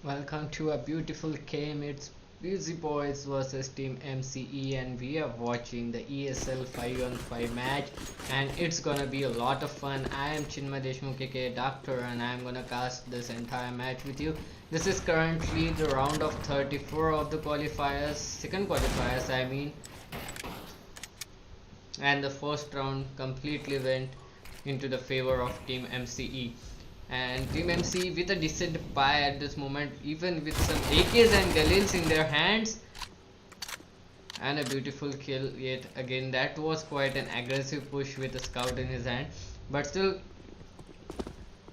Welcome to a beautiful game. It's Busy Boys versus Team MCE, and we are watching the ESL 5-on-5 match, and it's gonna be a lot of fun. I am Chinmay Deshmukh aka Doctor, and I am gonna cast this entire match with you. This is currently the round of 34 of the qualifiers, second qualifiers I mean, and the first round completely went into the favor of Team MCE. And Team MC with a decent pie at this moment, even with some AKs and Galils in their hands, and a beautiful kill yet again. That was quite an aggressive push with a scout in his hand, but still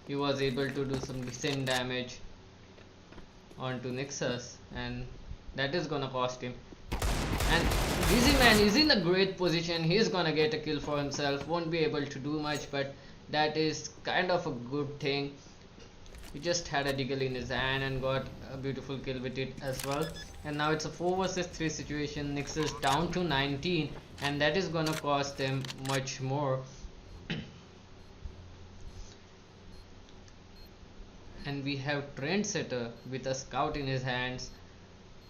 he was able to do some decent damage onto Nexus, and that is gonna cost him. And Busy Man is in a great position. He's gonna get a kill for himself, won't be able to do much, but that is kind of a good thing. He just had a deagle in his hand and got a beautiful kill with it as well. And now it's a 4 versus 3 situation. Nexus down to 19, and that is gonna cost them much more. And we have Trendsetter with a scout in his hands.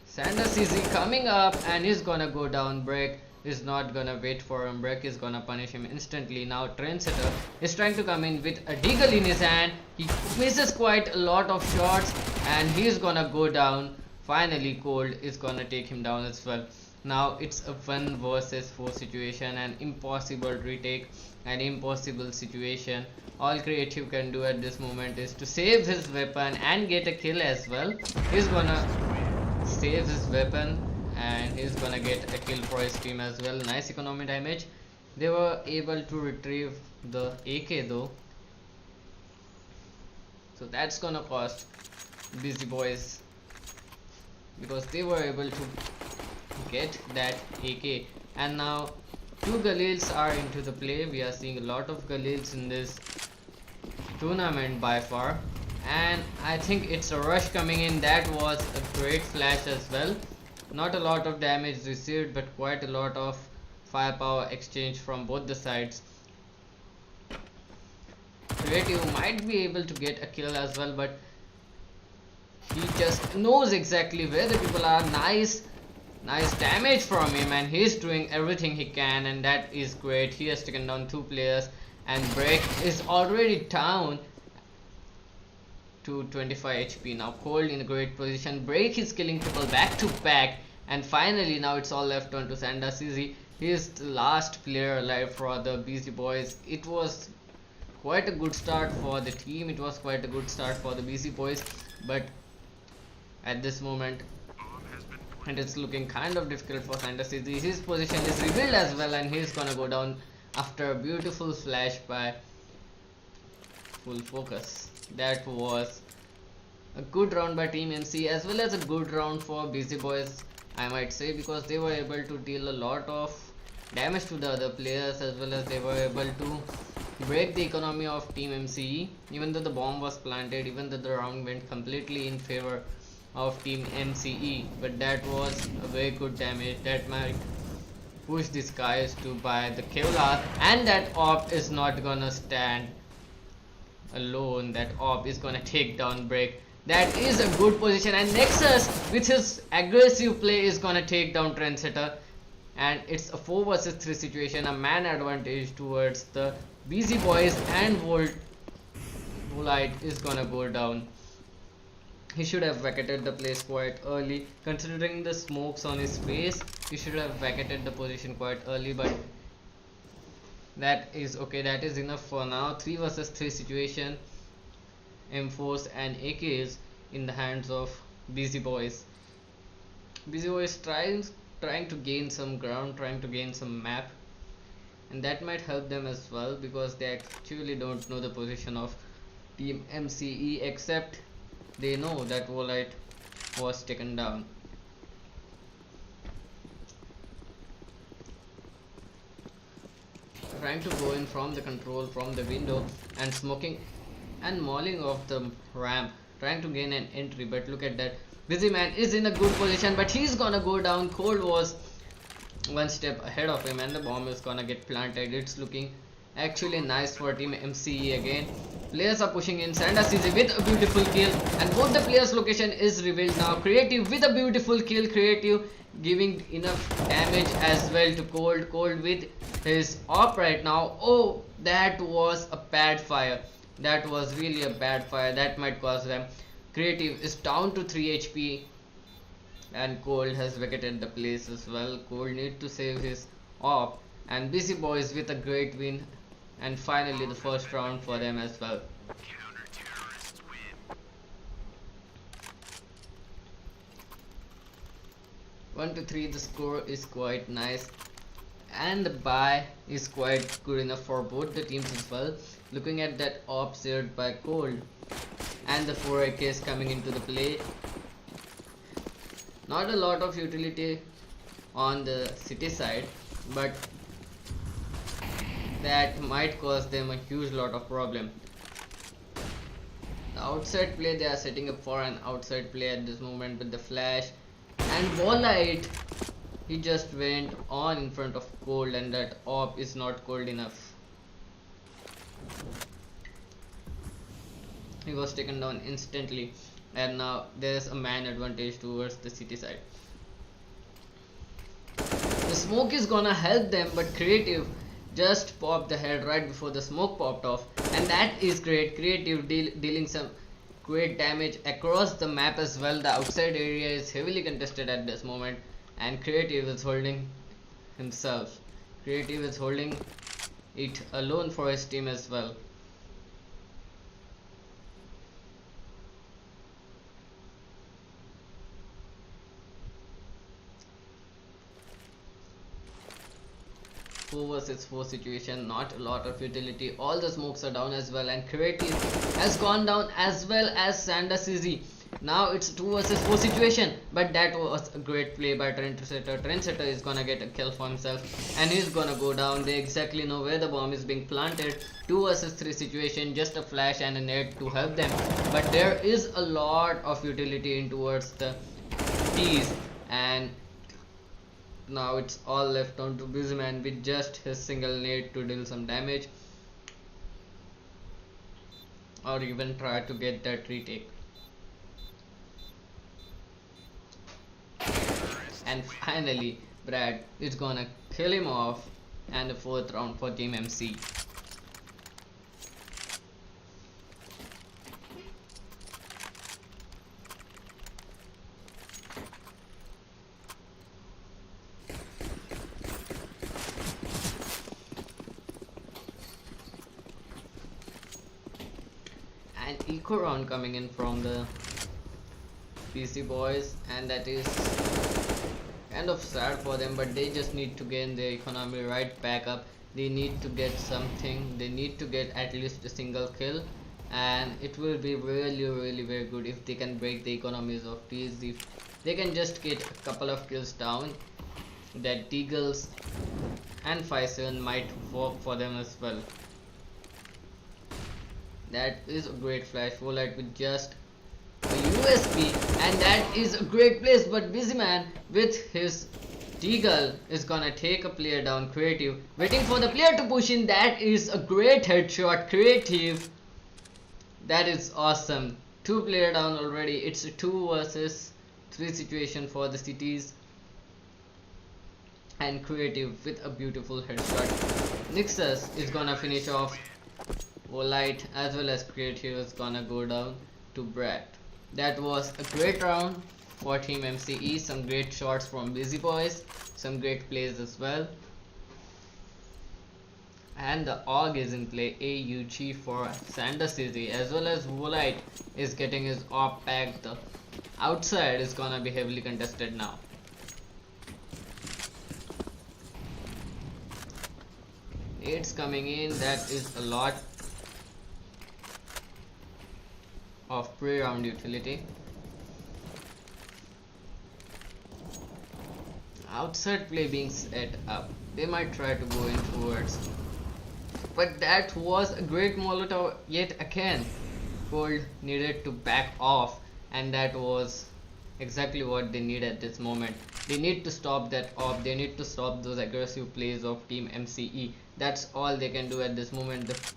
Sanders is coming up, and he's gonna go down. Break is not gonna wait for him. Break is gonna punish him instantly. Now Trendsetter is trying to come in with a deagle in his hand. He misses quite a lot of shots, and he's gonna go down. Finally Cold is gonna take him down as well. Now it's a 1 versus 4 situation, an impossible retake, an impossible situation. All Creative can do at this moment is to save his weapon and get a kill as well. He's gonna save his weapon, and he's gonna get a kill for his team as well. Nice economy damage. They were able to retrieve the AK though, so that's gonna cost Busy Boys, because they were able to get that AK. And now 2 Galils are into the play. We are seeing a lot of Galils in this tournament by far, and I think it's a rush coming in. That was a great flash as well. Not a lot of damage received, but quite a lot of firepower exchange from both the sides. Creative might be able to get a kill as well, but he just knows exactly where the people are. Nice damage from him, and he's doing everything he can, and that is great. He has taken down 2 players, and Break is already down to 25 HP. Now Cold in a great position. Break is killing people back to back, and finally now it's all left on to Sanders. He is the last player alive for the Busy Boys. It was quite a good start for the team. It was quite a good start for the Busy Boys, but at this moment and it's looking kind of difficult for Sanders. His position is revealed as well, and he's gonna go down after a beautiful flash by Full Focus. That was a good round by Team MC, as well as a good round for Busy Boys, I might say, because they were able to deal a lot of damage to the other players, as well as they were able to break the economy of Team MCE. Even though the bomb was planted, even though the round went completely in favor of Team MCE, but that was a very good damage that might push these guys to buy the Kevlar. And that AWP is not gonna stand alone. That AWP is gonna take down Break. That is a good position, and Nexus with his aggressive play is gonna take down Trendsetter, and it's a 4 versus 3 situation, a man advantage towards the Busy Boys, and Volite is gonna go down. He should have vacated the place quite early, considering the smokes on his face. He should have vacated the position quite early, but that is okay. That is enough for now. 3 versus 3 situation. M4s and AKs in the hands of Busy Boys. Busy Boys trying to gain some ground, trying to gain some map, and that might help them as well, because they actually don't know the position of Team MCE, except they know that Volite was taken down. Trying to go in from the control, from the window, and smoking and mauling off the ramp, trying to gain an entry. But look at that, Busy Man is in a good position, but he's gonna go down. Cold was 1 step ahead of him, and the bomb is gonna get planted. It's looking Actually nice for team MCE again. Players are pushing in. Sandasizi with a beautiful kill, and both the players' location is revealed now. Creative with a beautiful kill. Creative giving enough damage as well to Cold. Cold with his op right now. Oh, that was a bad fire. That was really a bad fire. That might cause them. Creative is down to 3 HP, and Cold has vacated the place as well. Cold need to save his op, and Busy Boys with a great win, and finally the first round for them as well. 1-3, the score is quite nice, and the buy is quite good enough for both the teams as well. Looking at that op shared by Cold, and the 4 AKs coming into the play. Not a lot of utility on the city side, but that might cause them a huge lot of problem. The outside play, they are setting up for an outside play at this moment with the flash, and vol.2, he just went on in front of Cold, and that op is not cold enough. He was taken down instantly, and now there is a man advantage towards the city side. The smoke is gonna help them, but Creative just popped the head right before the smoke popped off, and that is great. Creative dealing some great damage across the map as well. The outside area is heavily contested at this moment, and Creative is holding himself. Creative is holding it alone for his team as well. Four versus 4 situation, not a lot of utility. All the smokes are down as well, and Creative has gone down as well as Sandasizi. Now it's 2 versus 4 situation, but that was a great play by Trendsetter. Trendsetter is gonna get a kill for himself, and he's gonna go down. They exactly know where the bomb is being planted. 2 versus 3 situation, just a flash and a net to help them, but there is a lot of utility in towards the T's, and now it's all left on to Busyman with just his single nade to deal some damage, or even try to get that retake. And finally Brad is gonna kill him off, and the 4th round for Team MC. An eco round coming in from the PC boys, and that is kind of sad for them, but they just need to gain their economy right back up. They need to get something. They need to get at least a single kill, and it will be really very good if they can break the economies of these. If they can just get a couple of kills down, that Deagles and 5-7 might work for them as well. That is a great flash vol.2 with just a USP, and that is a great place, but Busyman with his Deagle is gonna take a player down. Creative waiting for the player to push in. That is a great headshot. Creative, that is awesome. 2 player down already. It's a 2 versus 3 situation for the cities, and Creative with a beautiful headshot. Nixus is gonna finish off vol.2, as well as Creative is gonna go down to Brad. That was a great round for Team MCE. Some great shots from Busy Boys, some great plays as well, and the AUG is in play. AUG for Sandasizi, as well as vol.2 is getting his op back. The outside is gonna be heavily contested now. It's coming in. That is a lot of pre-round utility. Outside play being set up. They might try to go in towards, but that was a great Molotov yet again. Cold needed to back off, and that was exactly what they need at this moment. They need to stop that op. They need to stop those aggressive plays of Team MCE. That's all they can do at this moment. The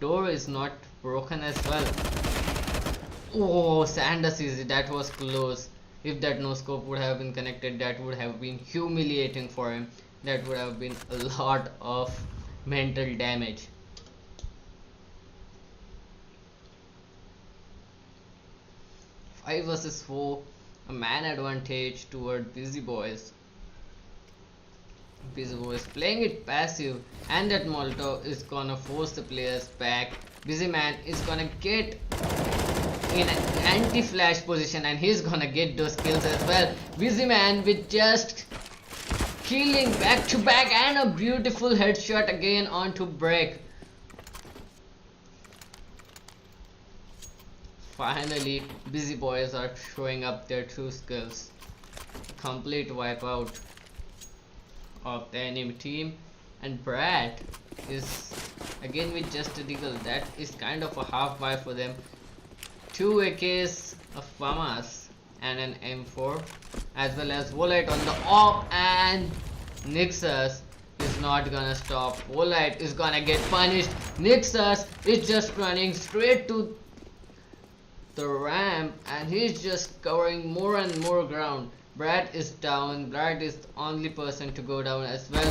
door is not broken as well. Oh, Sanders easy. That was close. If that no scope would have been connected, that would have been humiliating for him. That would have been a lot of mental damage. Five versus 4, a man advantage toward Busy Boys. Busy Boys playing it passive, and that Molotov is gonna force the players back. Busy Man is gonna get in an anti-flash position, and he's gonna get those kills as well. Busy Man with just killing back to back, and a beautiful headshot again onto break. Finally, Busy Boys are showing up their true skills. Complete wipeout of the enemy team, and Brad is again with just a deagle. That is kind of a half buy for them. 2 AKs, a FAMAS and an M4, as well as Volite on the op, and Nixus is not gonna stop. Volite is gonna get punished. Nixus is just running straight to the ramp, and he's just covering more and more ground. Brad is down. Brad is the only person to go down as well,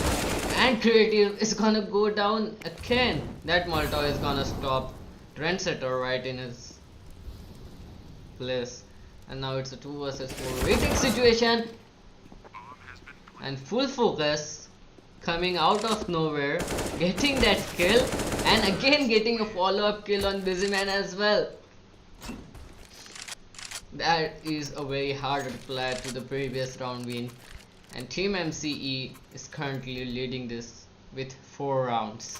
and Creative is gonna go down again. That Molotov is gonna stop Trendsetter right in his place, and now it's a 2 versus 4 waiting situation, and full focus coming out of nowhere, getting that kill, and again getting a follow-up kill on Busy Man as well. That is a very hard reply to the previous round win, and Team MCE is currently leading this with 4 rounds.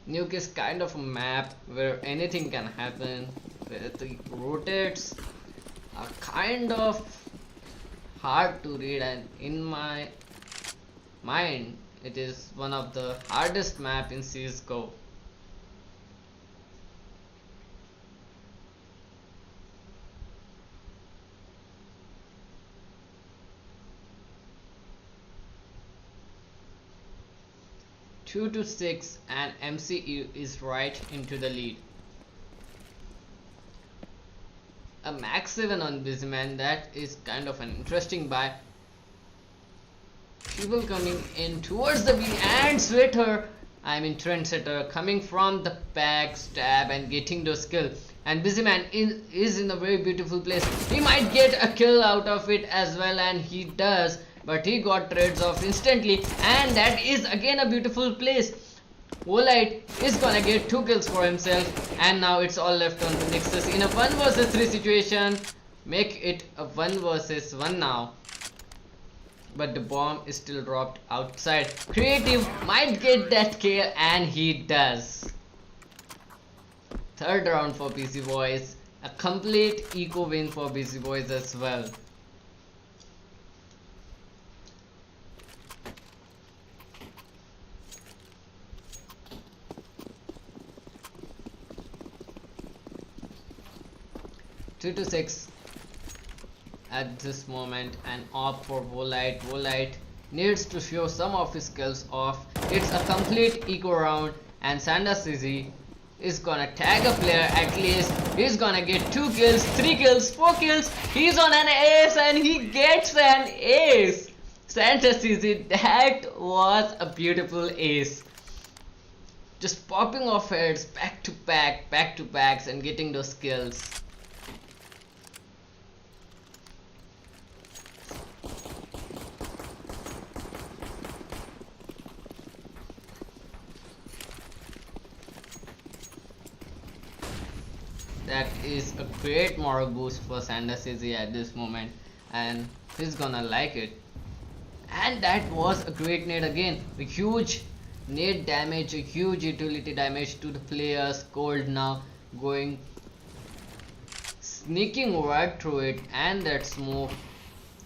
Nuke is kind of a map where anything can happen, where the rotates are kind of hard to read, and in my mind it is one of the hardest map in CSGO. Two to 6, and MCU is right into the lead. A max 7 on Busy Man. That is kind of an interesting buy. People coming in towards the B, and Trendsetter coming from the back stab and getting those kills. And Busy Man is in a very beautiful place. He might get a kill out of it as well, and he does, but he got trades off instantly, and that is again a beautiful place. Volite is gonna get 2 kills for himself, and now it's all left on the Nexus in a 1 versus 3 situation. Make it a 1 versus 1 now, but the bomb is still dropped outside. Creative might get that kill, and he does. Third round for Busy Boys, a complete eco win for Busy Boys as well. Two to 6 at this moment, and opt for Volite. Volite needs to show some of his skills off. It's a complete eco round, and Sanders is gonna tag a player at least. He's gonna get 2 kills, 3 kills, 4 kills. He's on an ace, and he gets an ace. Sanders, that was a beautiful ace. Just popping off heads back to backs, and getting those kills. That is a great moral boost for Sanders at this moment, and he's gonna like it. And that was a great nade again. A huge nade damage, a huge utility damage to the players. Cold now going sneaking right through it, and that smoke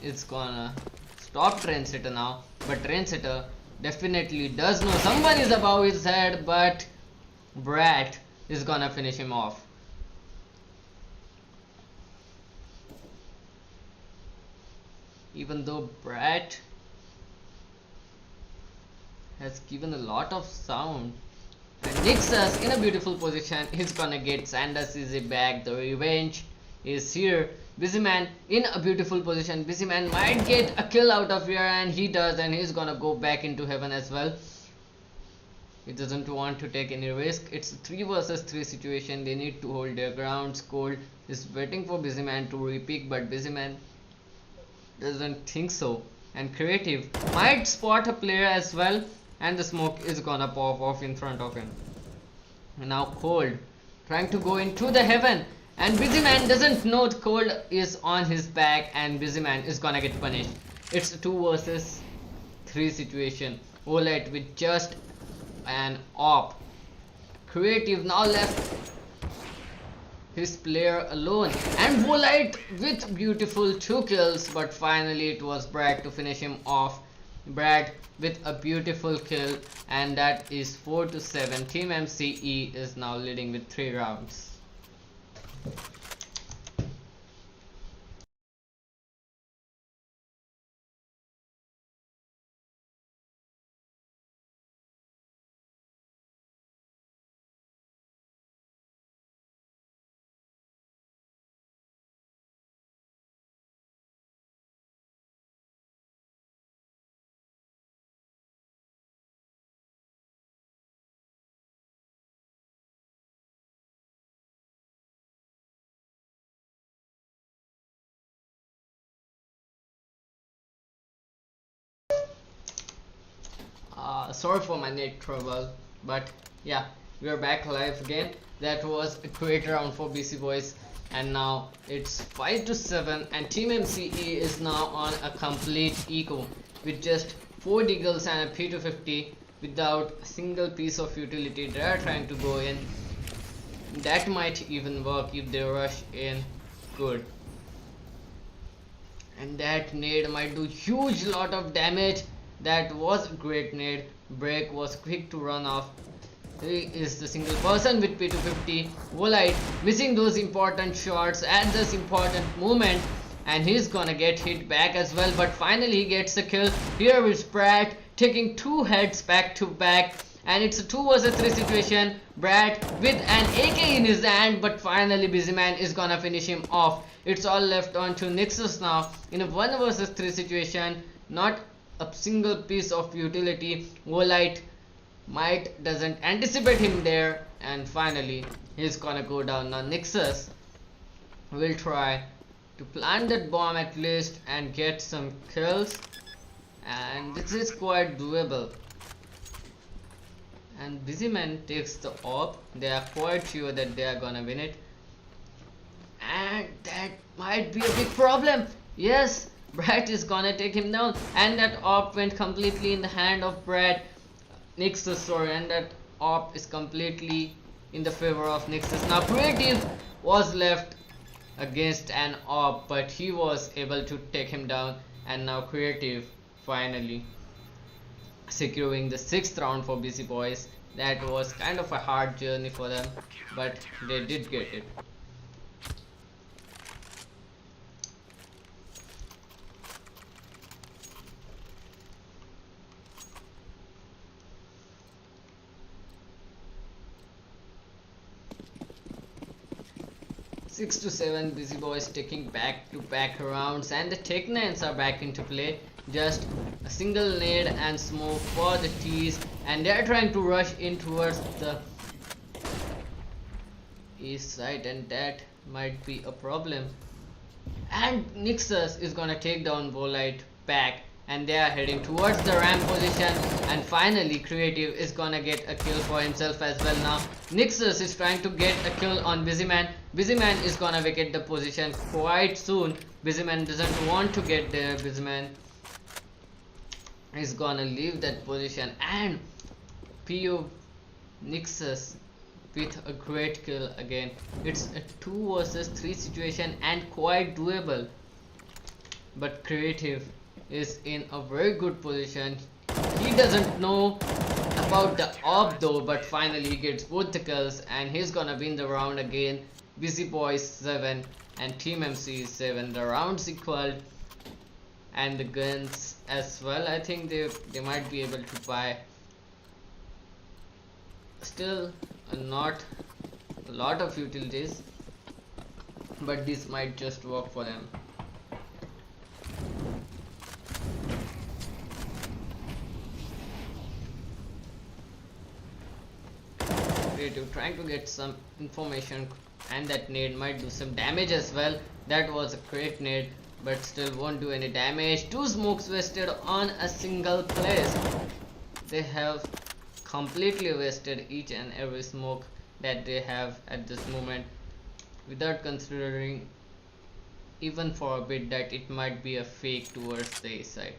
is gonna stop Trendsetter now. But Trendsetter definitely does know someone is above his head, but Brat is gonna finish him off. Even though Brat has given a lot of sound. And Nixus in a beautiful position. He's gonna get Sanders easy back. The revenge is here. Busyman in a beautiful position. Busyman might get a kill out of here, and he does, and he's gonna go back into heaven as well. He doesn't want to take any risk. It's a 3 versus 3 situation. They need to hold their grounds. Cold is waiting for Busyman to repeat, but Busyman doesn't think so. And Creative might spot a player as well, and the smoke is gonna pop off in front of him. And now Cold trying to go into the heaven, and Busyman doesn't know Cold is on his back, and Busyman is gonna get punished. It's a 2 versus 3 situation. Olet with just an op. Creative now left his player alone, and Volite with beautiful 2 kills, but finally it was Brad to finish him off. Brad with a beautiful kill, and that is 4 to 7. Team MCE is now leading with 3 rounds. Sorry for my net trouble, but yeah, we are back live again. That was a great round for BC Boys, and now it's 5 to 7, and Team MCE is now on a complete eco with just 4 deagles and a P250 without a single piece of utility. They are trying to go in. That might even work if they rush in good. And that nade might do huge lot of damage. That was a great nade. Break was quick to run off. He is the single person with P250. Volite missing those important shots at this important moment, and he's gonna get hit back as well, but finally he gets a kill. Here is Brad taking 2 heads back to back, and it's a 2 versus 3 situation. Brad with an AK in his hand, but finally Busyman is gonna finish him off. It's all left on to Nixus now in a 1 versus 3 situation. Not a single piece of utility. Volite might doesn't anticipate him there, and finally he's gonna go down. Now Nixus will try to plant that bomb at least and get some kills, and this is quite doable. And Busyman takes the op. They are quite sure that they are gonna win it, and that might be a big problem. Yes, Brad is gonna take him down, and that op went completely in the hand of Brad. Nixus, sorry, and that op is completely in the favor of Nixus. Now Creative was left against an op, but he was able to take him down, and now Creative finally securing the 6th round for BC Boys. That was kind of a hard journey for them, but they did get it. Six to 7, BC Boys taking back-to-back rounds, and the Tech9s are back into play. Just a single nade and smoke for the T's, and they are trying to rush in towards the east side, and that might be a problem. And Nixus is gonna take down Volite back, and they are heading towards the ramp position, and finally Creative is gonna get a kill for himself as well. Now Nixus is trying to get a kill on Busyman. Busyman is gonna vacate the position quite soon. Busyman doesn't want to get there. Busyman is gonna leave that position, and PO Nixus with a great kill again. It's a 2 versus 3 situation and quite doable, but Creative is in a very good position. He doesn't know about the op though, but finally he gets both the kills, and he's gonna win the round again. BC Boys 7 and Team MC 7. The rounds equal, and the guns as well. I think they might be able to buy Still not a lot of utilities, but this might just work for them. Creative trying to get some information, and that nade might do some damage as well. That was a great nade, but still won't do any damage. 2 smokes wasted on a single place. They have completely wasted each and every smoke that they have at this moment, without considering even for a bit that it might be a fake towards the A side.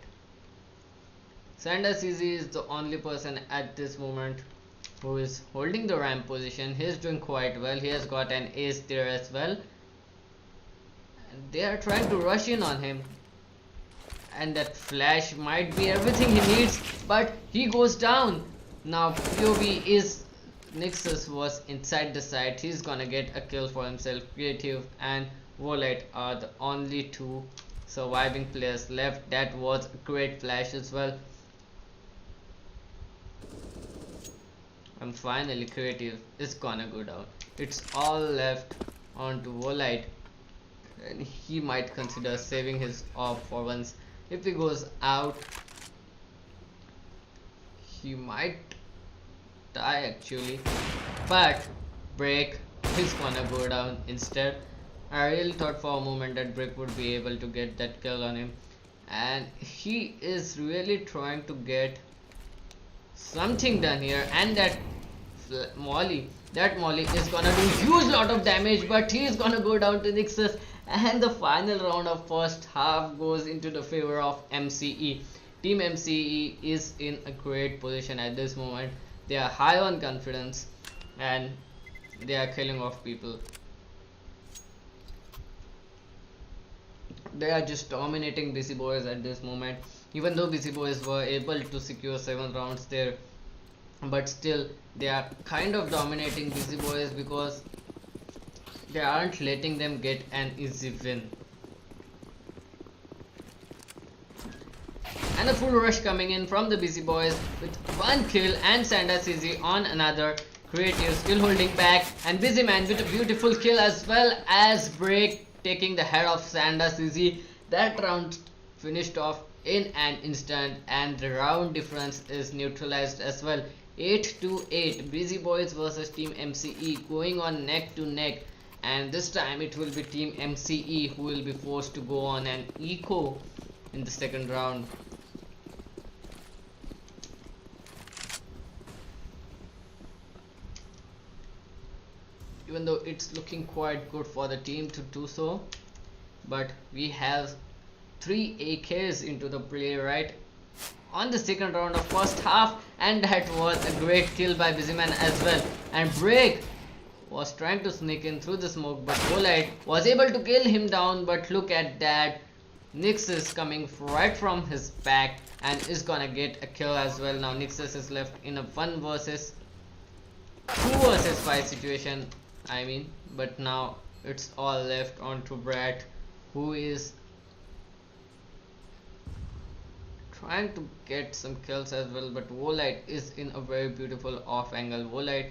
Sanders Easy is the only person at this moment who is holding the ramp position. He is doing quite well. He has got an ace there as well. And they are trying to rush in on him. And that flash might be everything he needs, but he goes down. Now POV is Nixus was inside the site. He's gonna get a kill for himself. Creative and Volite are the only 2 surviving players left. That was a great flash as well. And finally Creative is gonna go down. It's all left onto Volite, and he might consider saving his orb for once. If he goes out, he might die actually, but Break is gonna go down instead. I really thought for a moment that Break would be able to get that kill on him, and he is really trying to get something done here. And that molly is gonna do huge lot of damage, but he is gonna go down to Nixus, and the final round of first half goes into the favor of MCE. Team MCE is in a great position at this moment. They are high on confidence and they are killing off people. They are just dominating BC Boys at this moment. Even though BC Boys were able to secure 7 rounds there, but still they are kind of dominating BC Boys because they aren't letting them get an easy win. And a full rush coming in from the BC Boys with 1 kill, and Sanders Easy on another. Creative still holding back, and Busy Man with a beautiful kill, as well as Break taking the head of Sanders Easy. That round finished off in an instant, and the round difference is neutralized as well. 8-8 BC Boys versus Team MCE going on neck to neck, and this time it will be Team MCE who will be forced to go on an eco in the second round. Even though it's looking quite good for the team to do so, but we have 3 AKs into the play right on the second round of first half, and that was a great kill by Busyman as well. And Break was trying to sneak in through the smoke, but Volite was able to kill him down. But look at that, Nix is coming right from his back and is gonna get a kill as well. Now Nixus is left in a 1 versus 2 versus 5 situation, but now it's all left on to Brad, who is trying to get some kills as well. But Volite is in a very beautiful off angle. Volite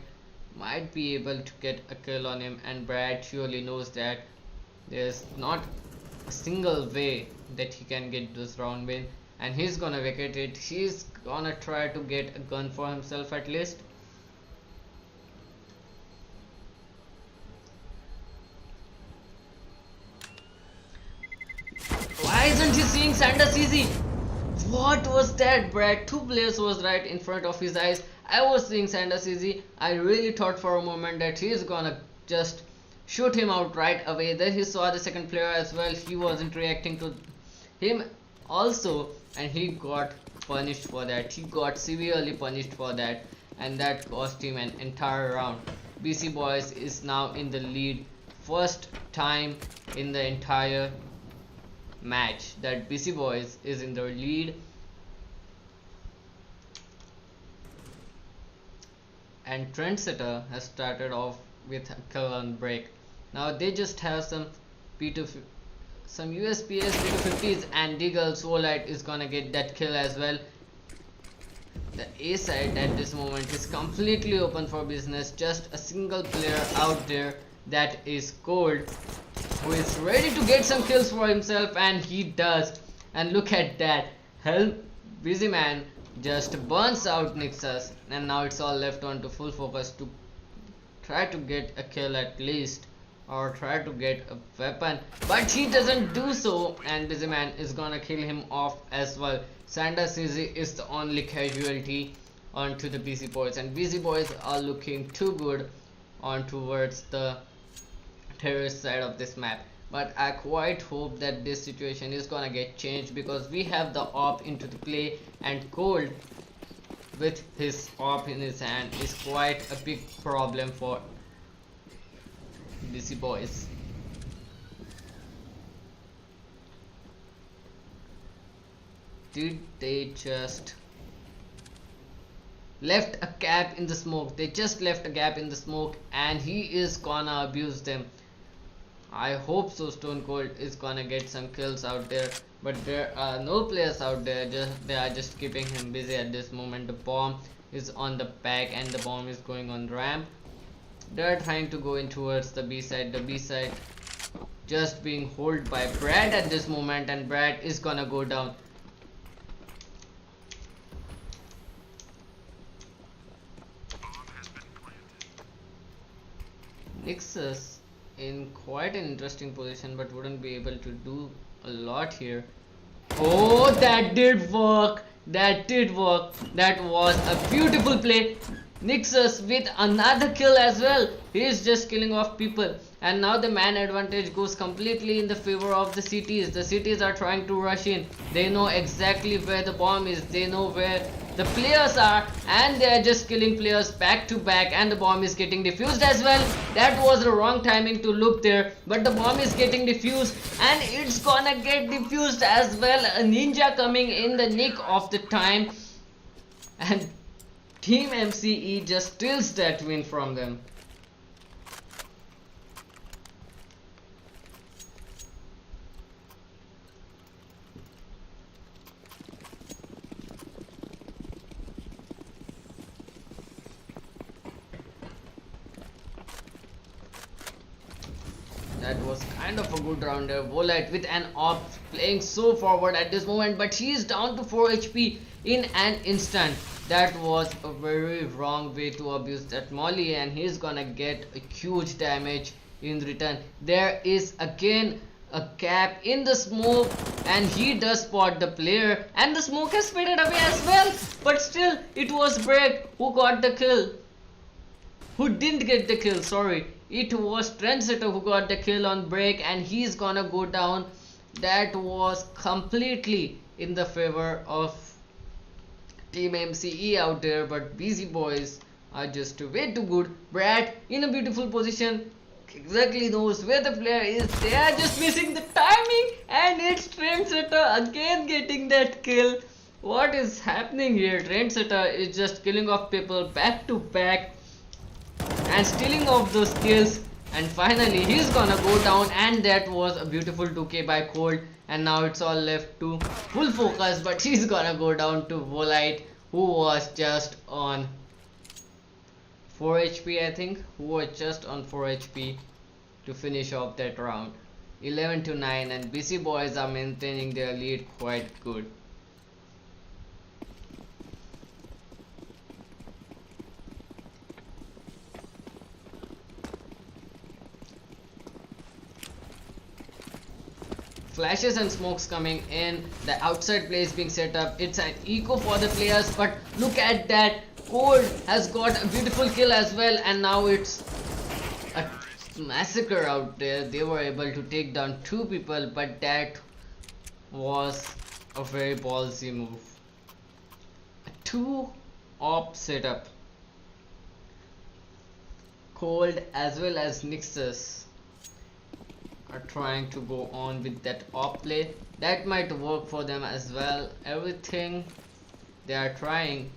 might be able to get a kill on him, and Brad surely knows that there's not a single way that he can get this round win, and he's gonna vacate it. He's gonna try to get a gun for himself at least. Why isn't he seeing Sanders Easy? What was that, Brad? 2 players was right in front of his eyes. I was seeing Sanders Easy. I really thought for a moment that he's gonna just shoot him out right away. Then he saw the second player as well. He wasn't reacting to him also, and he got punished for that. He got severely punished for that, and that cost him an entire round. BC Boys is now in the lead. First time in the entire match that BC Boys is in the lead, and Trendsetter has started off with a kill on Break. Now they just have some some USPS P250s, and Deagle's Volite is gonna get that kill as well. The A side at this moment is completely open for business. Just a single player out there, that is Cold, who is ready to get some kills for himself, and he does. And look at that, Helm Busy Man just burns out Nixus, and now it's all left on to full focus to try to get a kill at least, or try to get a weapon, but he doesn't do so, and Busy Man is gonna kill him off as well. Sanda CZ is the only casualty onto the Busy Boys, and Busy Boys are looking too good on towards the terrorist side of this map. But I quite hope that this situation is gonna get changed, because we have the op into the play, and Cold with his op in his hand is quite a big problem for Busy Boys. Did they just left a gap in the smoke? They just left a gap in the smoke, and he is gonna abuse them. I hope so. Stone Cold is gonna get some kills out there, but there are no players out there. They are just keeping him busy at this moment. The bomb is on the back, and the bomb is going on ramp. They are trying to go in towards the B side. The B side just being held by Brad at this moment, and Brad is gonna go down. Nixus in quite an interesting position, but wouldn't be able to do a lot here. Oh, that did work. That did work. That was a beautiful play. Nixus with another kill as well. He is just killing off people, and now the man advantage goes completely in the favor of the cities. The cities are trying to rush in. They know exactly where the bomb is. They know where the players are, and they are just killing players back to back, and the bomb is getting defused as well. That was the wrong timing to look there, but the bomb is getting defused, and it's gonna get defused as well. A ninja coming in the nick of the time, and Team MCE just steals that win from them. That was kind of a good round there. Volite with an op playing so forward at this moment, but he is down to 4 HP in an instant. That was a very wrong way to abuse that molly, and he's gonna get a huge damage in return. There is again a gap in the smoke, and he does spot the player, and the smoke has faded away as well, but still it was Break who got the kill. Who didn't get the kill, sorry. It was Trendsetter who got the kill on Break, and he's gonna go down. That was completely in the favor of Team MCE out there, but Busy Boys are just way too good. Brad in a beautiful position, exactly knows where the player is. They are just missing the timing, and it's Trendsetter again getting that kill. What is happening here? Trendsetter is just killing off people back to back and stealing off those kills, and finally he's gonna go down, and that was a beautiful 2k by Cold. And now it's all left to full focus, but he's gonna go down to Volite, who was just on 4 HP, I think, who was just on 4 HP to finish off that round. 11-9, and Busy Boys are maintaining their lead quite good. Flashes and smokes coming in, the outside play is being set up. It's an eco for the players, but look at that, Cold has got a beautiful kill as well, and now it's a massacre out there. They were able to take down 2 people, but that was a very ballsy move. A 2 op setup. Cold as well as Nixus are trying to go on with that op play. That might work for them as well. Everything they are trying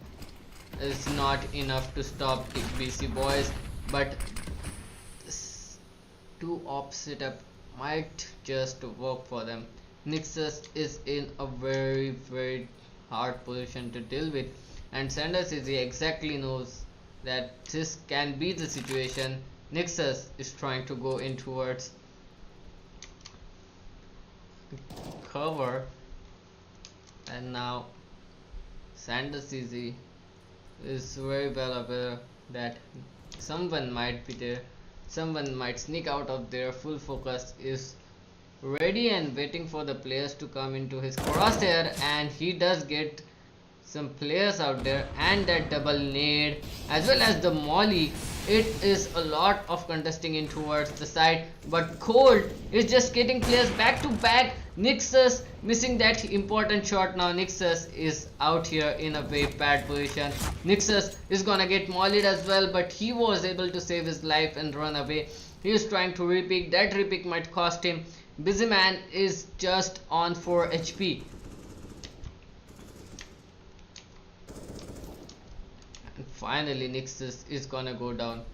is not enough to stop the BC Boys, but this 2 op setup might just work for them. Nixus is in a very hard position to deal with. and Sanders is exactly knows that this can be the situation. Nixus is trying to go in towards cover, and now Sanders is very well aware that someone might be there, someone might sneak out of there. Full focus is ready and waiting for the players to come into his crosshair, and he does get some players out there, and that double nade as well as the molly. It is a lot of contesting in towards the side, but Cold is just getting players back to back. Nixus missing that important shot. Now Nixus is out here in a very bad position. Nixus is gonna get mollied as well, but he was able to save his life and run away. He is trying to repick. That repick might cost him. Busy Man is just on 4 HP. And finally Nixus is gonna go down.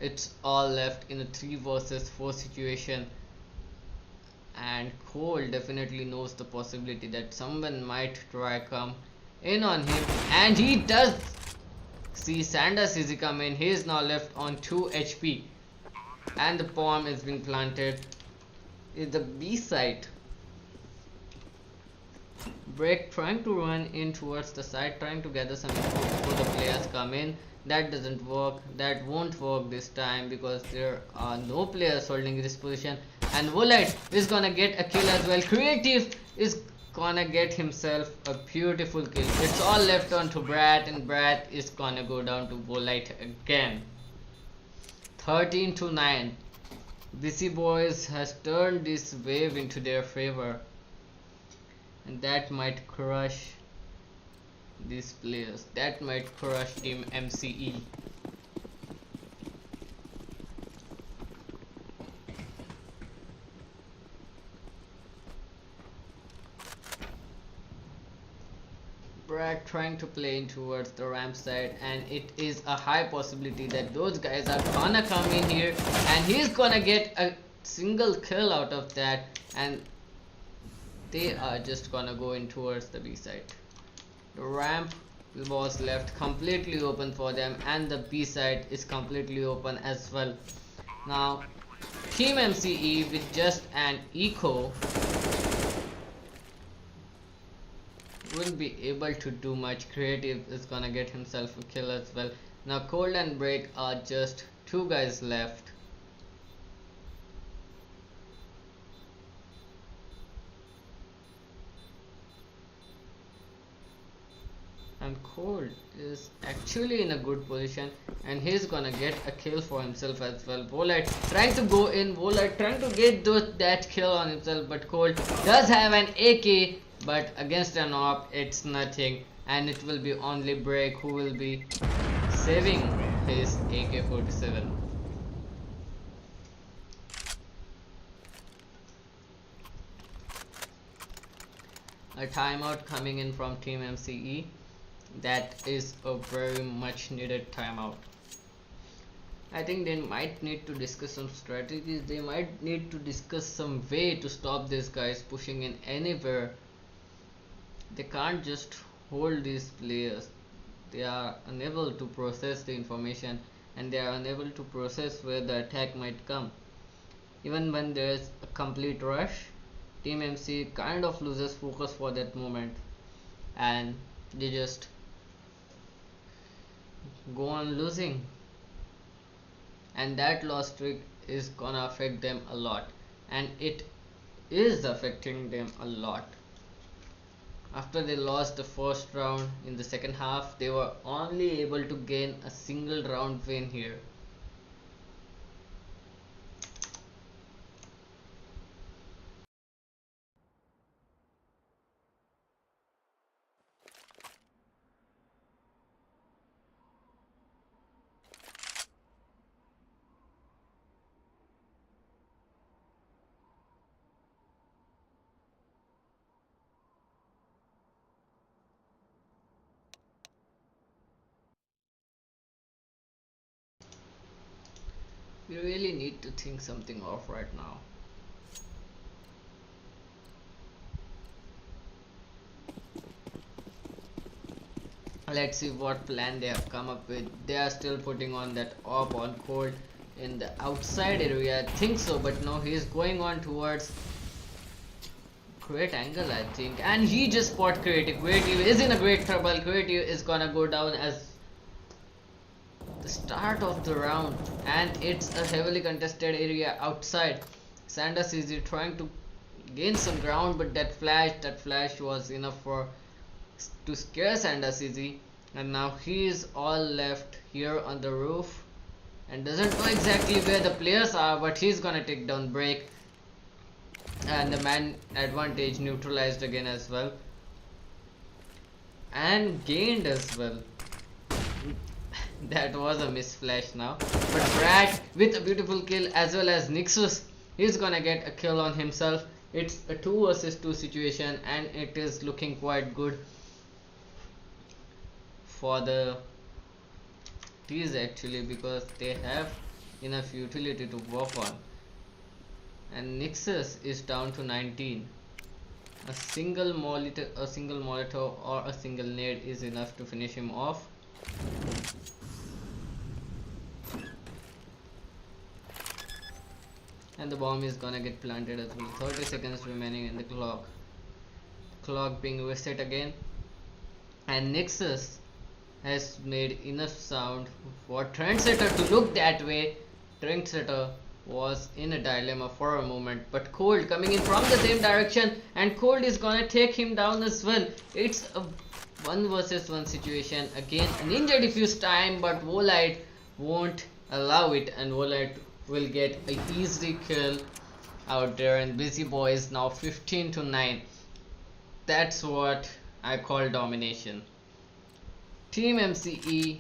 It's all left in a 3 versus 4 situation, and Cole definitely knows the possibility that someone might try come in on him, and he does see Sanders easy come in. He is now left on 2 HP, and the bomb is being planted in the B side. Break trying to run in towards the side, trying to gather some info before the players come in. That doesn't work. That won't work this time because there are no players holding this position. And Volite is gonna get a kill as well. Creative is gonna get himself a beautiful kill. It's all left on to Brat, and Brat is gonna go down to Volite again. 13 to 9. BC Boys has turned this wave into their favor, and that might crush these players. That might crush Team MCE. Brad trying to play in towards the ramp side, and it is a high possibility that those guys are gonna come in here, and he's gonna get a single kill out of that, and they are just gonna go in towards the B side. The ramp was left completely open for them, and the B side is completely open as well. Now Team MCE with just an eco will be able to do much. Creative is gonna get himself a kill as well. Now Cold and Break are just 2 guys left. And Cold is actually in a good position, and he's gonna get a kill for himself as well. Volite trying to go in. Volite trying to get that kill on himself, but Cold does have an AK, but against an AWP it's nothing, and it will be only Break who will be saving his AK-47. A timeout coming in from Team MCE. That is a very much needed timeout. I think they might need to discuss some strategies. They might need to discuss some way to stop these guys pushing in anywhere. They can't just hold these players. They are unable to process the information, and they are unable to process where the attack might come. Even when there is a complete rush, Team MC kind of loses focus for that moment, and they just go on losing, and that loss streak is gonna affect them a lot, and it is affecting them a lot. After they lost the first round in the second half, they were only able to gain a single round win here. We really need to think something off right now. Let's see what plan they have come up with. They are still putting on that op on Cold in the outside area. I think so, but no, he's going on towards great angle, I think. And he just spot Creative. Creative is in a great trouble. Creative is gonna go down as the start of the round, and it's a heavily contested area outside. Sanders is trying to gain some ground, but that flash was enough to scare Sanders Easy, and now he is all left here on the roof and doesn't know exactly where the players are, but he's gonna take down Break, and the man advantage neutralized again as well, and gained as well. That was a miss flash now, but Brad with a beautiful kill, as well as Nixus, he's gonna get a kill on himself. It's a 2 versus 2 situation, and it is looking quite good for the T's actually, because they have enough utility to work on. And Nixus is down to 19. A single Molotov or a single nade is enough to finish him off. And the bomb is gonna get planted as well. 30 seconds remaining in the clock being reset again, and Nexus has made enough sound for Trendsetter to look that way. Trendsetter was in a dilemma for a moment, but Cold coming in from the same direction, and Cold is gonna take him down as well. It's a 1 versus 1 situation again. A ninja defuse time, but Volite won't allow it, and Volite will get a easy kill out there, and Busy Boy is now 15 to 9. That's what I call domination. Team MCE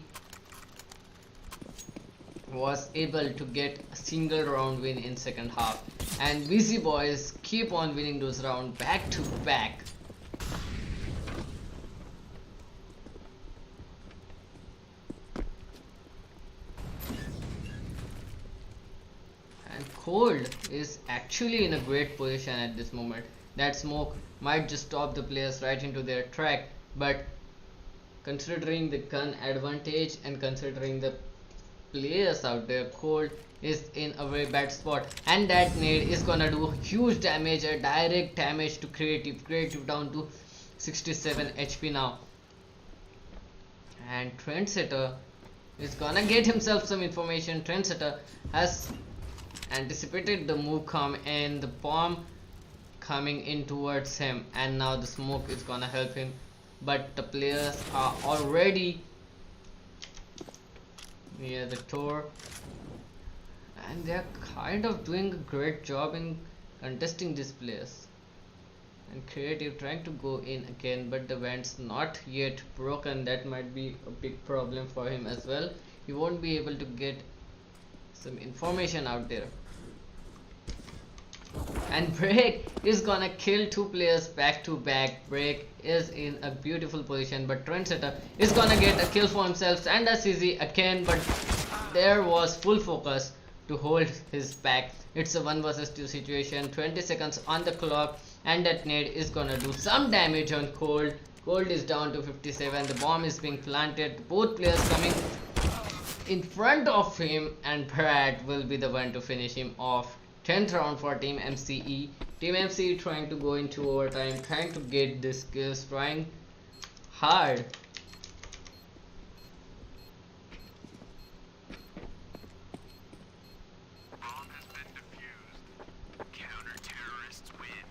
was able to get a single round win in second half, and Busy Boys keep on winning those rounds back to back. Cold is actually in a great position at this moment. That smoke might just stop the players right into their track, but considering the gun advantage and considering the players out there, Cold is in a very bad spot, and that nade is gonna do huge damage, a direct damage to Creative down to 67 HP now. And Trendsetter is gonna get himself some information. Trendsetter has anticipated the move come and the bomb coming in towards him, and now the smoke is gonna help him, but the players are already near the door, and they're kind of doing a great job in contesting these players. And Creative trying to go in again, but the vent's not yet broken. That might be a big problem for him as well. He won't be able to get some information out there, and Break is gonna kill 2 players back to back. Break is in a beautiful position, but Trendsetter is gonna get a kill for himself. And that's easy again, but there was full focus to hold his back. It's a 1 versus 2 situation, 20 seconds on the clock, and that nade is gonna do some damage on Cold. Cold is down to 57. The bomb is being planted, both players coming in front of him, and Brad will be the one to finish him off. 10th round for Team MCE. Team MCE trying to go into overtime, trying to get this kills, trying hard. Bomb has been defused. Counter-terrorists win.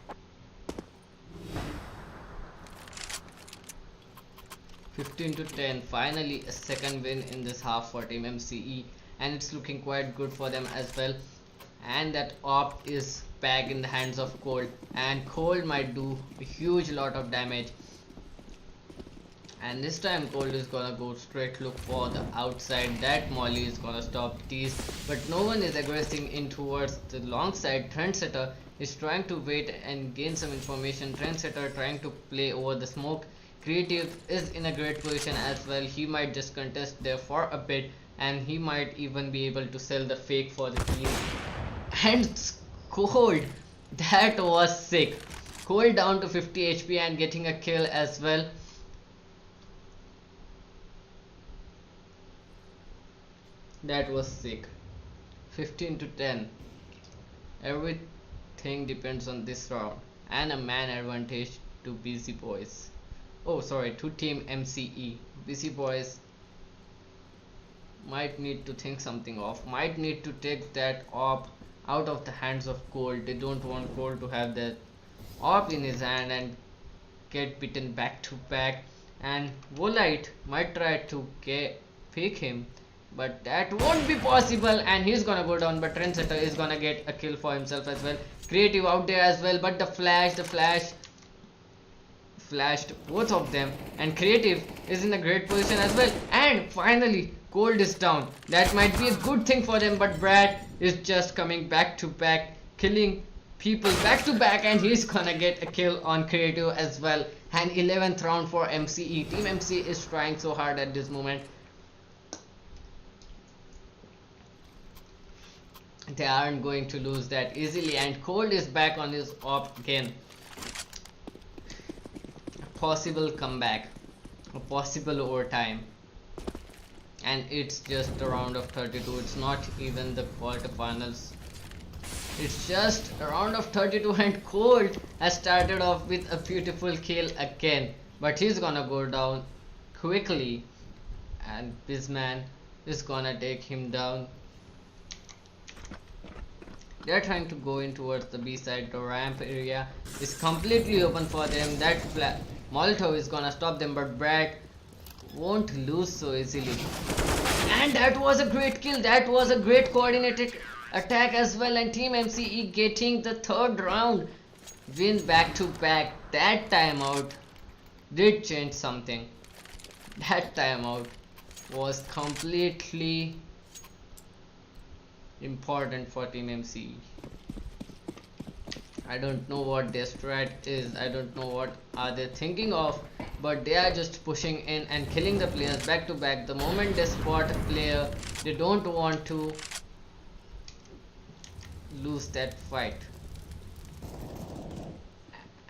15 to 10. Finally a second win in this half for Team MCE, and it's looking quite good for them as well. And that op is back in the hands of Cold, and Cold might do a huge lot of damage. And this time Cold is gonna go straight look for the outside. That molly is gonna stop these, but no one is aggressing in towards the long side. Trendsetter is trying to wait and gain some information. Trendsetter trying to play over the smoke. Creative is in a great position as well. He might just contest there for a bit, and he might even be able to sell the fake for the team. And Cold, that was sick. Cold down to 50 HP and getting a kill as well. That was sick. 15 to 10. Everything depends on this round. And a man advantage to BC Boys. Oh, sorry, to Team MCE. BC Boys might need to think something of. Might need to take that op out of the hands of Cold. They don't want Cold to have that op in his hand and get beaten back to back. And Volite might try to pick him, but that won't be possible, and he's gonna go down. But Trendsetter is gonna get a kill for himself as well. Creative out there as well, but the flash flashed both of them, and Creative is in a great position as well. And finally Cold is down. That might be a good thing for them, but Brad is just coming back to back, killing people back to back, and he's gonna get a kill on Creative as well. And 11th round for MCE. Team MCE is trying so hard at this moment. They aren't going to lose that easily, and Cold is back on his op again. A possible comeback, a possible overtime, and it's just a round of 32. It's not even the quarterfinals. It's just a round of 32, and Cold has started off with a beautiful kill again, but he's gonna go down quickly, and Bizman is gonna take him down. They're trying to go in towards the B side. The ramp area is completely open for them. That Molotov is gonna stop them, but Brad won't lose so easily. And that was a great kill. That was a great coordinated attack as well, and Team MCE getting the 3rd round win back to back. That timeout did change something. That timeout was completely important for Team MCE. I don't know what their strat is, I don't know what are they thinking of, but they are just pushing in and killing the players back to back. The moment they spot a player, they don't want to lose that fight.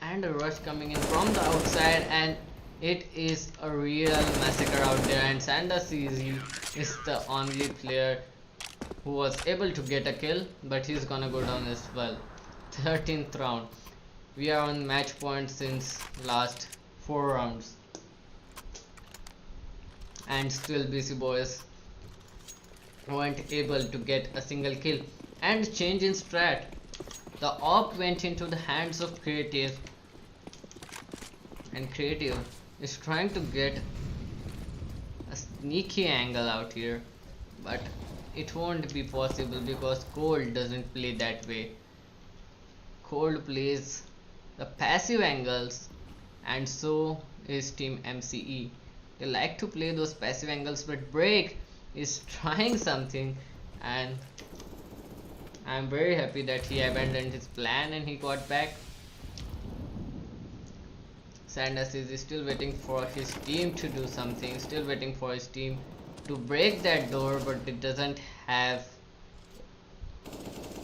And a rush coming in from the outside, and it is a real massacre out there, and Sanda CZ is the only player who was able to get a kill, but he's gonna go down as well. 13th round. We are on match point since last 4 rounds, and still BC Boys weren't able to get a single kill. And change in strat. The op went into the hands of Creative, and Creative is trying to get a sneaky angle out here, but it won't be possible because Cold doesn't play that way. Cold plays the passive angles, and so is Team MCE. They like to play those passive angles, but Break is trying something, and I'm very happy that he abandoned his plan and he got back. Sanders is still waiting for his team to do something, still waiting for his team to break that door, but it doesn't have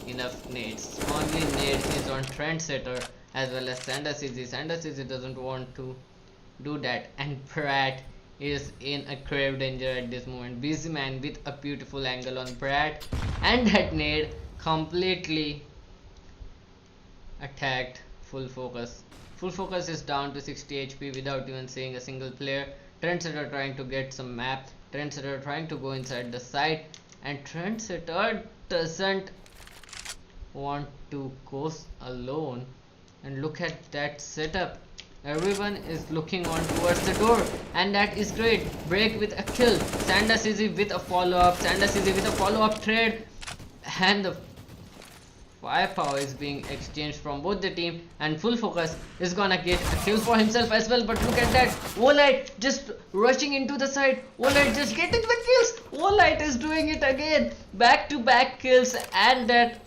enough nades. Only nade is on Trendsetter as well as Sanders. Sanders doesn't want to do that, and Pratt is in a grave danger at this moment. Busy man with a beautiful angle on Pratt, and that nade completely attacked Full Focus. Full Focus is down to 60 HP without even seeing a single player. Trendsetter trying to get some map. Trendsetter trying to go inside the site, and Trendsetter doesn't want to go alone. And look at that setup. Everyone is looking on towards the door, and that is great. Break with a kill. Sanders with a follow-up. Sanders with a follow-up trade, and the firepower is being exchanged from both the team, and Full Focus is gonna get a kill for himself as well. But look at that, Volite just rushing into the side. Volite just getting the kills. Volite is doing it again, back-to-back kills, and that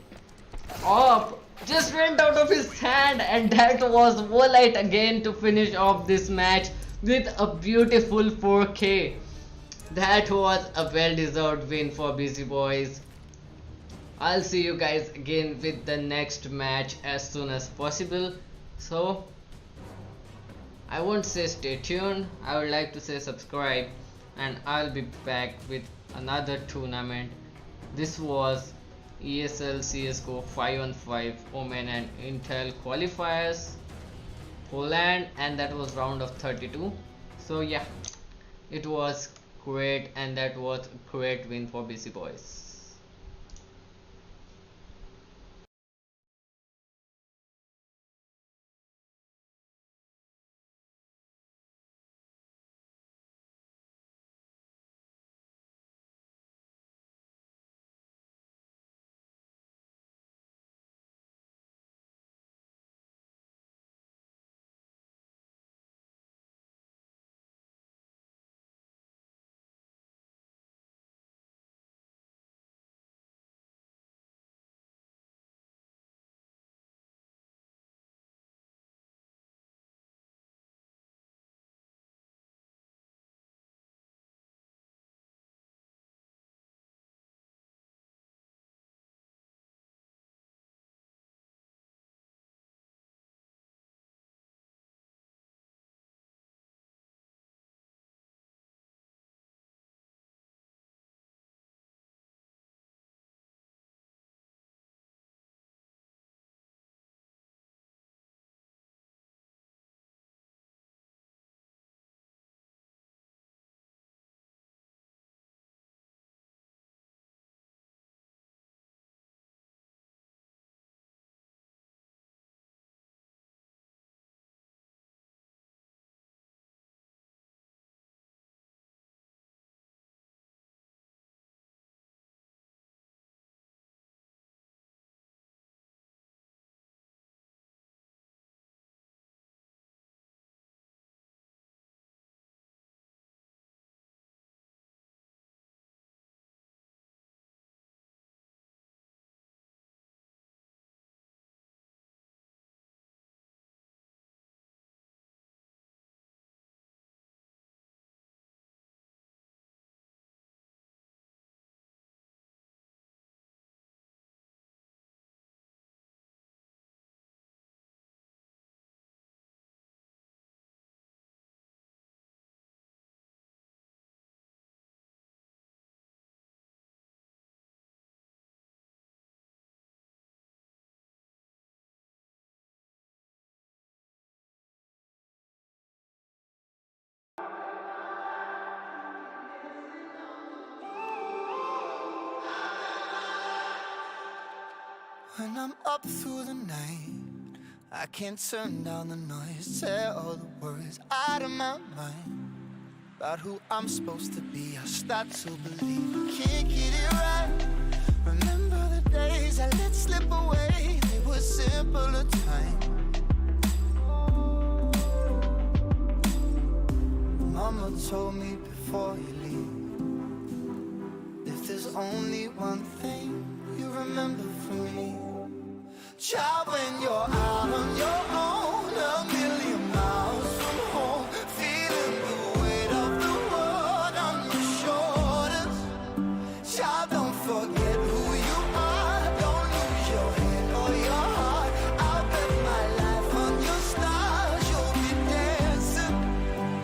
op just went out of his hand, and that was Volite again to finish off this match with a beautiful 4K. That was a well-deserved win for BC Boys. I'll see you guys again with the next match as soon as possible. So I won't say stay tuned, I would like to say subscribe, and I'll be back with another tournament. This was ESL CSGO 5-on-5 OMEN and Intel qualifiers, Poland, and that was round of 32. So yeah, it was great, and that was a great win for BC boys. When I'm up through the night, I can't turn down the noise, tear all the worries out of my mind. About who I'm supposed to be, I start to believe I can't get it right. Remember the days I let slip away, they were simpler times. Mama told me before you leave, if there's only one thing you remember from me, child, when you're out on your own, a million miles from home, feeling the weight of the world on your shoulders. Child, don't forget who you are, don't lose your head or your heart. I'll bet my life on your stars, you'll be dancing,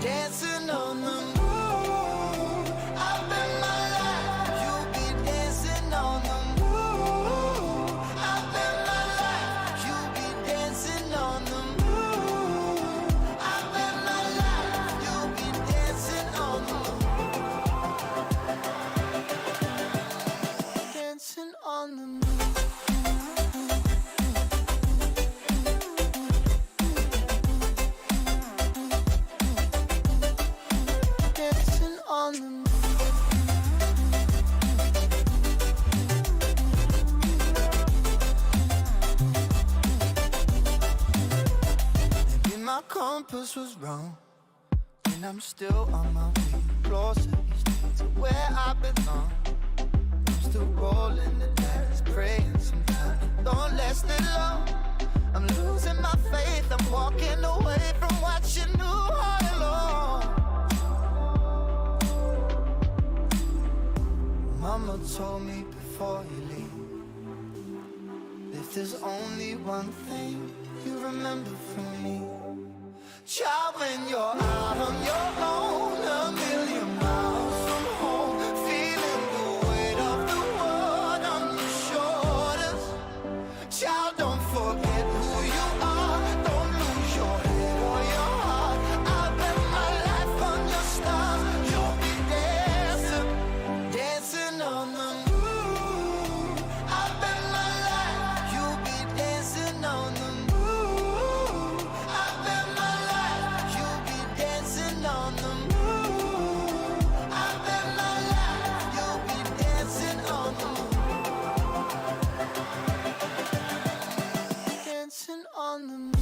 dancing on the moon. I'll bet my life, you'll be dancing on the moon. I'll bet my life, you'll be dancing on the moon. I'll bet my life, you'll be dancing on the moon. Dancing on the moon. Dancing on the moon. Maybe my compass was wrong, and I'm still on my way closer each day to where I belong. I'm still rolling the dice, praying sometimes don't last it long. I'm losing my faith, I'm walking away from what you knew all along. Mama told me before you leave, if there's only one thing you remember from me, child, when you're out on your own, a million miles from home, feeling dancing on the moon.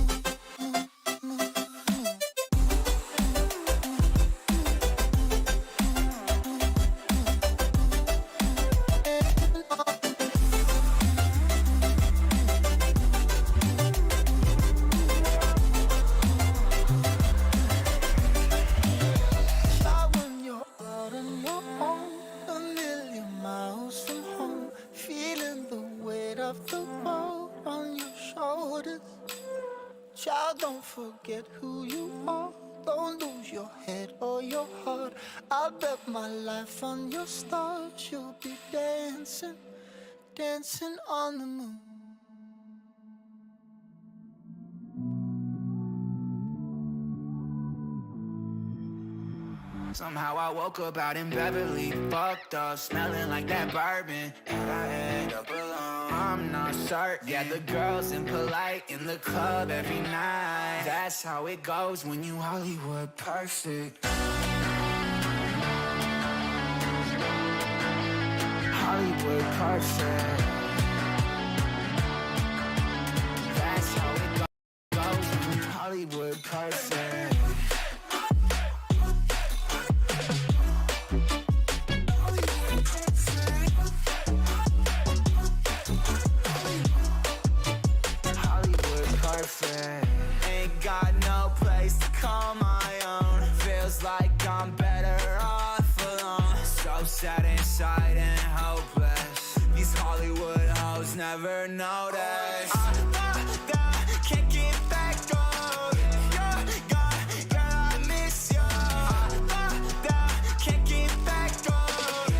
Child, don't forget who you are. Don't lose your head or your heart. I'll bet my life on your stars. You'll be dancing, dancing on the moon. Somehow I woke up out in Beverly, fucked up, smelling like that bourbon, and I end up alone. I'm not certain. Yeah, the girls impolite in the club every night. That's how it goes when you Hollywood perfect. Hollywood perfect. That's how it goes when you Hollywood perfect. Ain't got no place to call my own. Feels like I'm better off alone. So sad inside and hopeless. These Hollywood hoes never notice. Can't get back on. Girl, I miss you. Can't get back on.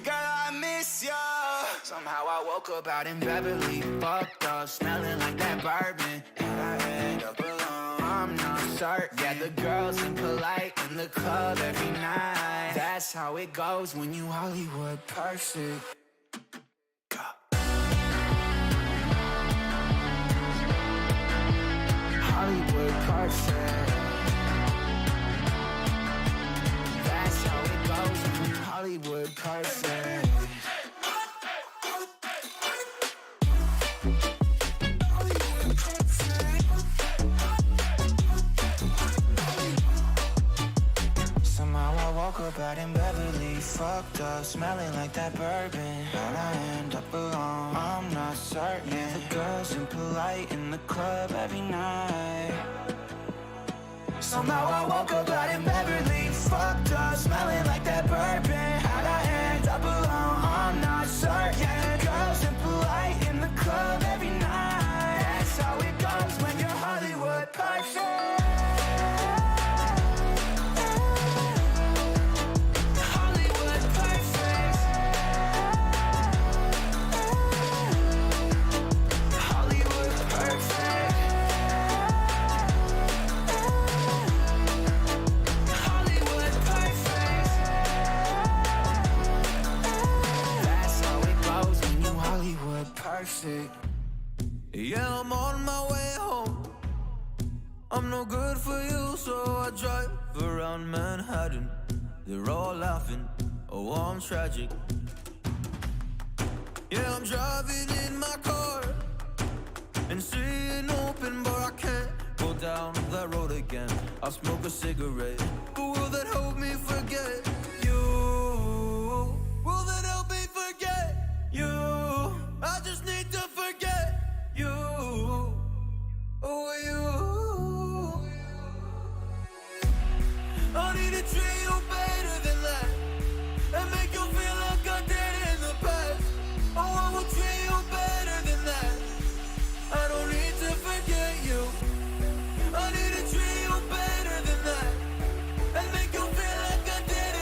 Girl, I miss you. Somehow I woke up out in Beverly, fucked up, smelling like that bourbon, and I end up alone. I'm not certain. Yeah, the girls impolite in the club every night. That's how it goes when you Hollywood perfect. Hollywood perfect. That's how it goes when you Hollywood perfect. Woke up out in Beverly, fucked up, smelling like that bourbon, and I end up alone. I'm not certain. Yeah, the girls impolite in the club every night. Somehow I woke up out in Beverly, fucked up, smelling like that bourbon, and I end up alone. I'm not certain. Yeah, the girls impolite in the club every night. That's how it goes when you're Hollywood perfect. Yeah, I'm on my way home. I'm no good for you, so I drive around Manhattan. They're all laughing, oh, I'm tragic. Yeah, I'm driving in my car and seeing open, but I can't go down that road again. I'll smoke a cigarette, but will that help me forget you? Will that help me forget you? I just need to forget you. Oh, you. I need to treat you better than that, and make you feel like I did in the past. Oh, I will treat you better than that. I don't need to forget you. I need to treat you better than that, and make you feel like I did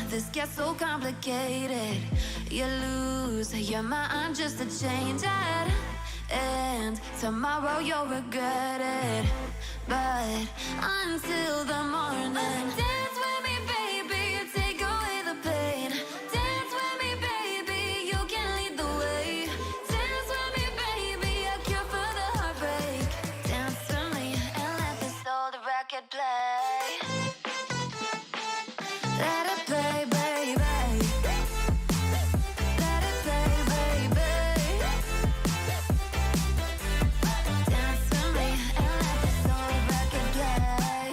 this gets so complicated. You lose your mind just to change it, and tomorrow you'll regret it. But until the morning, dance with me, baby, take away the pain. Dance with me, baby, you can lead the way. Dance with me, baby, a cure for the heartbreak. Dance with me and let this old record play. Let it play, baby. Let it play, baby. Dance with me and let this old record play.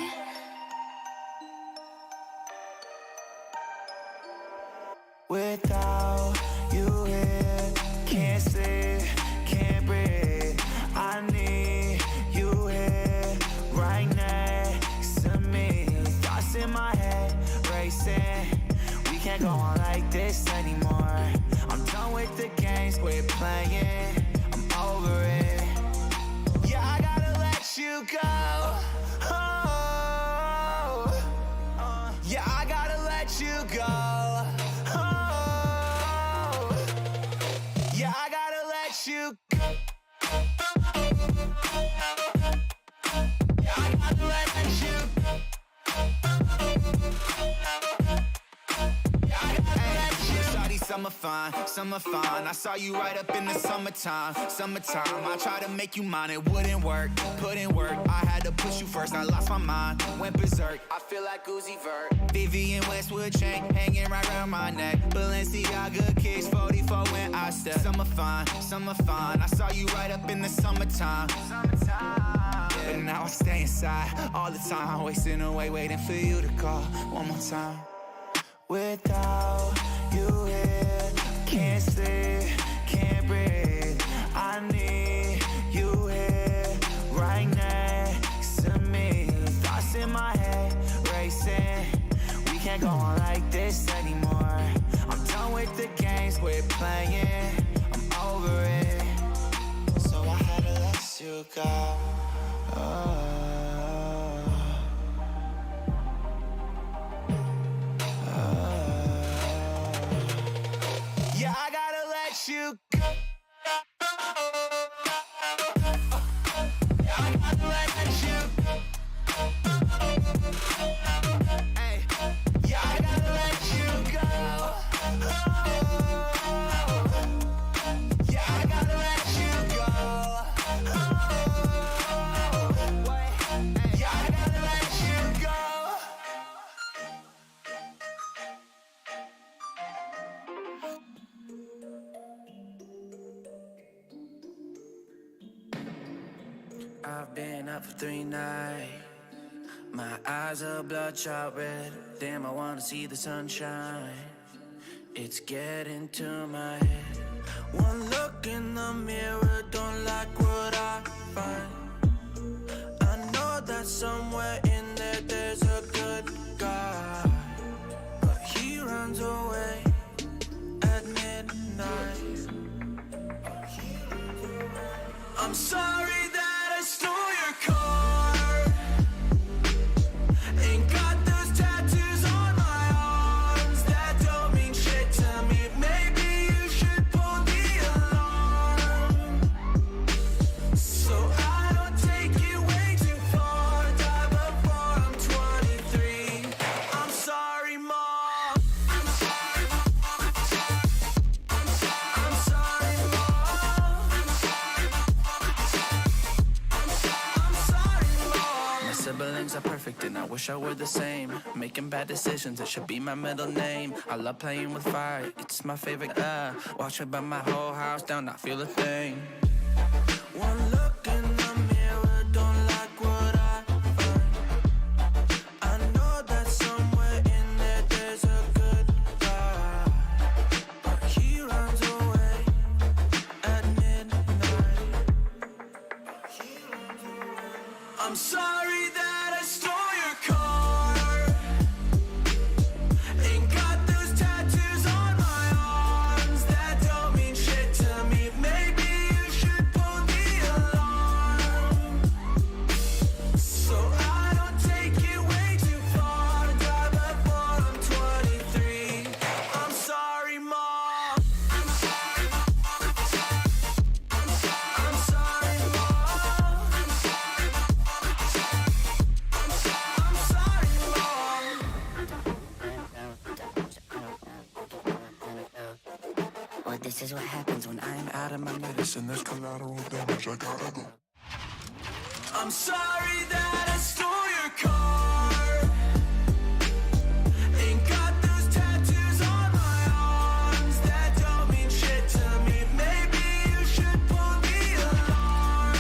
Without you here, can't sleep, can't breathe. I need you here, right next to me. Thoughts in my head, racing. We can't go on like this anymore. I'm done with the games we're playing. I'm over it. Yeah, I gotta let you go. Oh, yeah, I gotta let you go. Oh, yeah, I gotta let you go. Yeah, I gotta let you go. Shawty, summer fine, summer fine. I saw you right up in the summertime, summertime. I tried to make you mine, it wouldn't work. Put in work, I had to push you first. I lost my mind, went berserk. I feel like Uzi Vert. Vivian Westwood chain hanging right around my neck. Balenciaga kicks 44 when I step. Summer fine, summer fine. I saw you right up in the summertime, summertime. But now I stay inside all the time, wasting away, waiting for you to call one more time. Without you here, can't sleep, can't breathe. I need you here, right next to me. Thoughts in my head, racing. We can't go on like this anymore. I'm done with the games we're playing. I'm over it. So I had to let you go. Yeah, I gotta let you go. Yeah, I gotta let you go. Hey, yeah, I gotta let you go. Yeah, I gotta let you go. Wait, yeah, I gotta let you go. I've been up for 3 nights. My eyes are bloodshot red. Damn, I wanna see the sunshine. It's getting to my head. One look in the mirror, don't like what I find. I know that somewhere in there there's a good guy, but he runs away at midnight. I'm sorry that I stole your car. Ain't got those tattoos on my arms that don't mean shit to me. Maybe you should pull the alarm, so I don't take it way too far. Die before I'm 23. I'm sorry, Mom. I'm sorry, Mom. I'm sorry, Mom. My siblings are perfect and I wish I were the same. Making bad decisions, it should be my middle name. I love playing with fire, it's my favorite. Watch it burn my whole house down, not feel a thing. One look in the mirror, don't like what I find. I know that somewhere in there there's a good guy, but he runs away at midnight. I'm sorry that I stole your car. Ain't got those tattoos on my arms that don't mean shit to me. Maybe you should pull the alarm. Oh, this is what happens when I'm out of my medicine. There's collateral damage, I gotta go. I'm sorry that I stole your car. Ain't got those tattoos on my arms that don't mean shit to me. Maybe you should pull the alarm,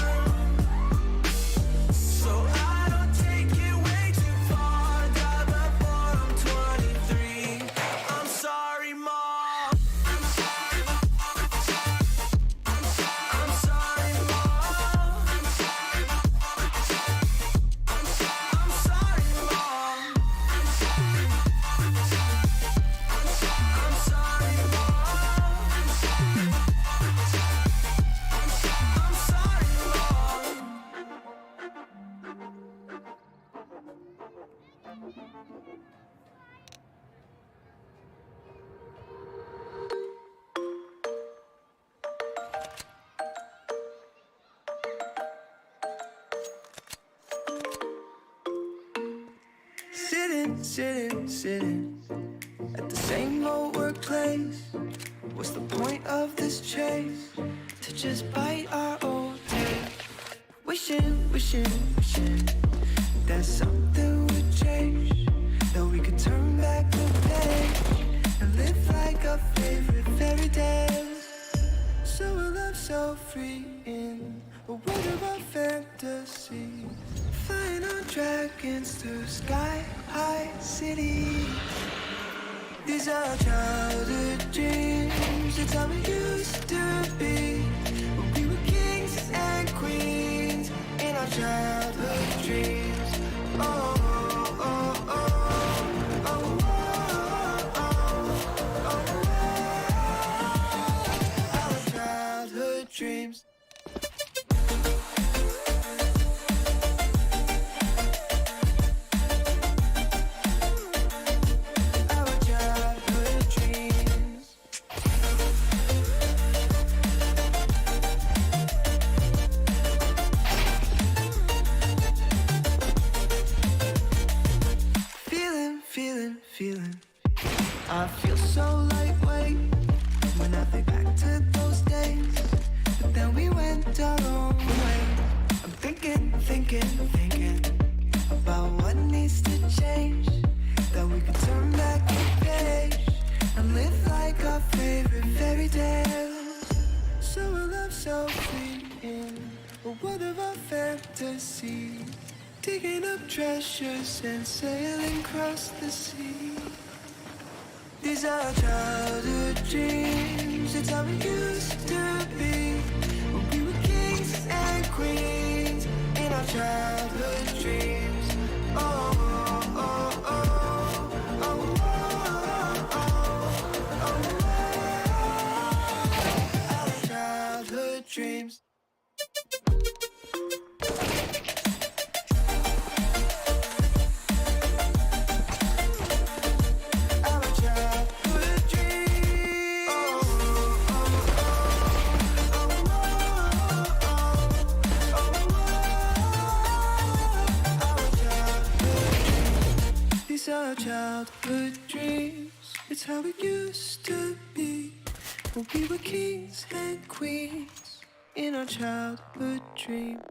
so I don't take it way too far. Die before I'm 23. I'm sorry, Mom. I'm sorry, Mom. I'm sorry, Mom. I'm sorry, Mom. Sitting at the same old workplace. What's the point of this chase? To just bite our old tail. Wishing that something would change, that we could turn back the page and live like our favorite fairy tales. So a love so free in a world of our fantasy. Flying on dragons through sky-high cities. These are childhood dreams. It's how we used to be when we were kings and queens in our childhood dreams. Oh, oh, oh, oh, oh, oh, oh, oh. Our childhood dreams. Feeling, I feel so lightweight when I think back to those days, but then we went our own way. I'm thinking about what needs to change, that we could turn back the page and live like our favorite fairy tales. So a love so free in a world of our fantasy, digging up treasures and sailing across the sea. These are childhood dreams. It's how we used to be when we were kings and queens in our childhood dreams. Oh, oh, oh, oh, oh, oh, oh, oh. Our childhood dreams. Our childhood dreams, it's how it used to be when we were kings and queens in our childhood dreams.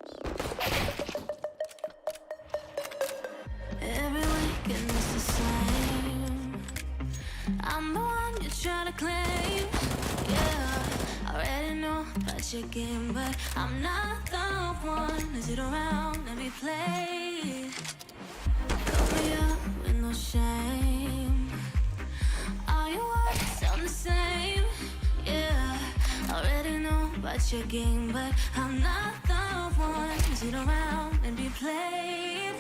Every weekend is the same. I'm the one you're trying to claim. Yeah, I already know about your game, but I'm not the one to sit around and be played. Fill me up with no shame. All your words sound the same. Yeah, I already know about your game, but I'm not the one to sit around and be played.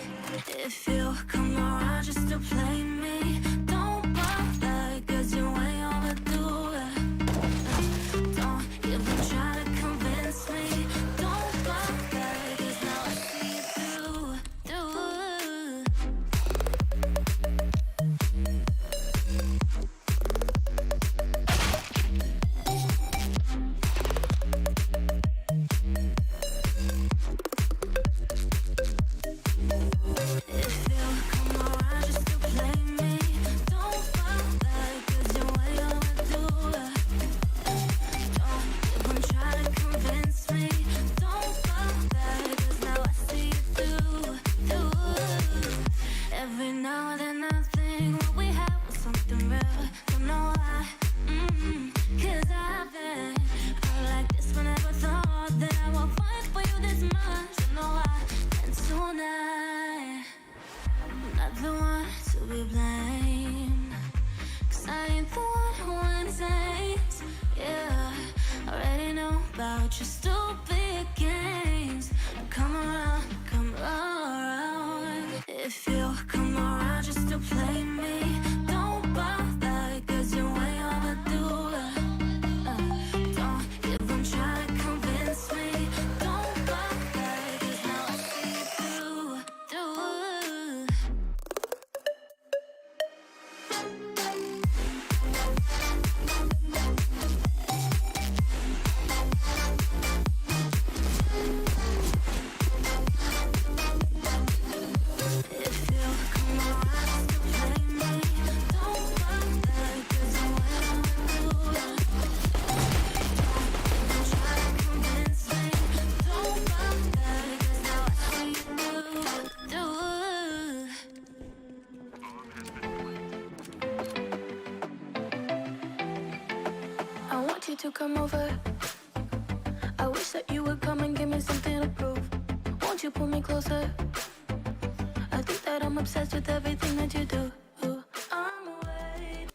If you come around just to play me, don't bother, 'cause you ain't overdue it. Don't even try to convince me. Don't bother, 'cause now I see you through. If you come around just to play me, 'cause I ain't the one who entertains. Yeah, already know about your stupid games. Come around, come around. If you come around just to play me, don't bother, 'cause you're way overdue. Don't even try to convince me. Don't bother, 'cause now I see you through. If you come around just to play me, don't bother, 'cause you're way overdue. Don't even try to convince me. Don't bother, 'cause now I see you through. I want you to come over. I wish that you would come and give me something to prove. Won't you pull me closer? I think that I'm obsessed with everything that you do. I'm waiting.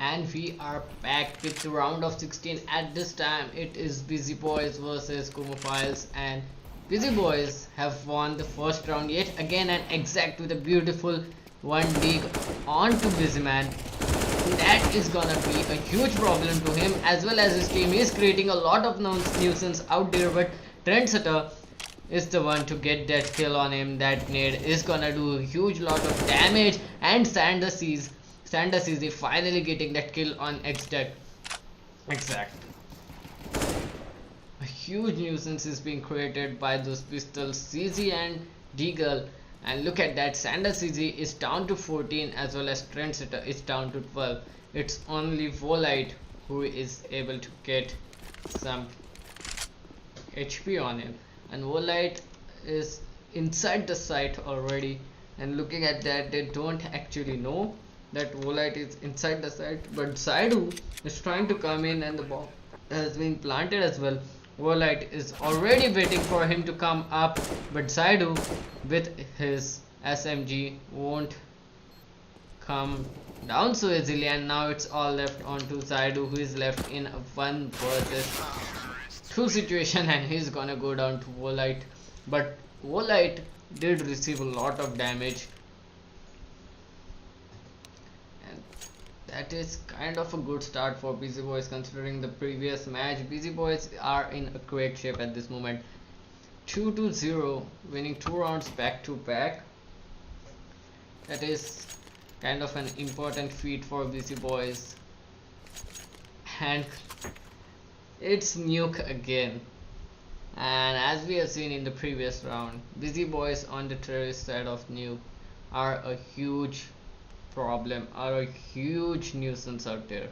And we are back with the round of 16. At this time it is Busy Boys versus Kumo Files, and Busy Boys have won the first round yet again, and exact with a beautiful one dig onto Busy Man. That is gonna be a huge problem to him as well as his team. He is creating a lot of nuisance out there, but Trendsetter is the one to get that kill on him. That nade is gonna do a huge lot of damage, and Sanders is finally getting that kill on Exact. A huge nuisance is being created by those pistols CZ and Deagle, and look at that, Sanders CZ is down to 14 as well as Trendsetter is down to 12. It's only Volite who is able to get some HP on him, and Volite is inside the site already, and looking at that, they don't actually know that Volite is inside the site, but Saidu is trying to come in and the bomb has been planted as well. Volite is already waiting for him to come up, but Saidu with his SMG won't come down so easily, and now it's all left onto Saidu, who is left in a 1 versus 2 situation, and he's gonna go down to Volite. But Volite did receive a lot of damage, and that is kind of a good start for Busy Boys considering the previous match. Busy Boys are in a great shape at this moment. 2-0, winning 2 rounds back to back. That is kind of an important feat for Busy Boys. And it's Nuke again. And as we have seen in the previous round, Busy Boys on the terrorist side of Nuke are a huge problem, are a huge nuisance out there.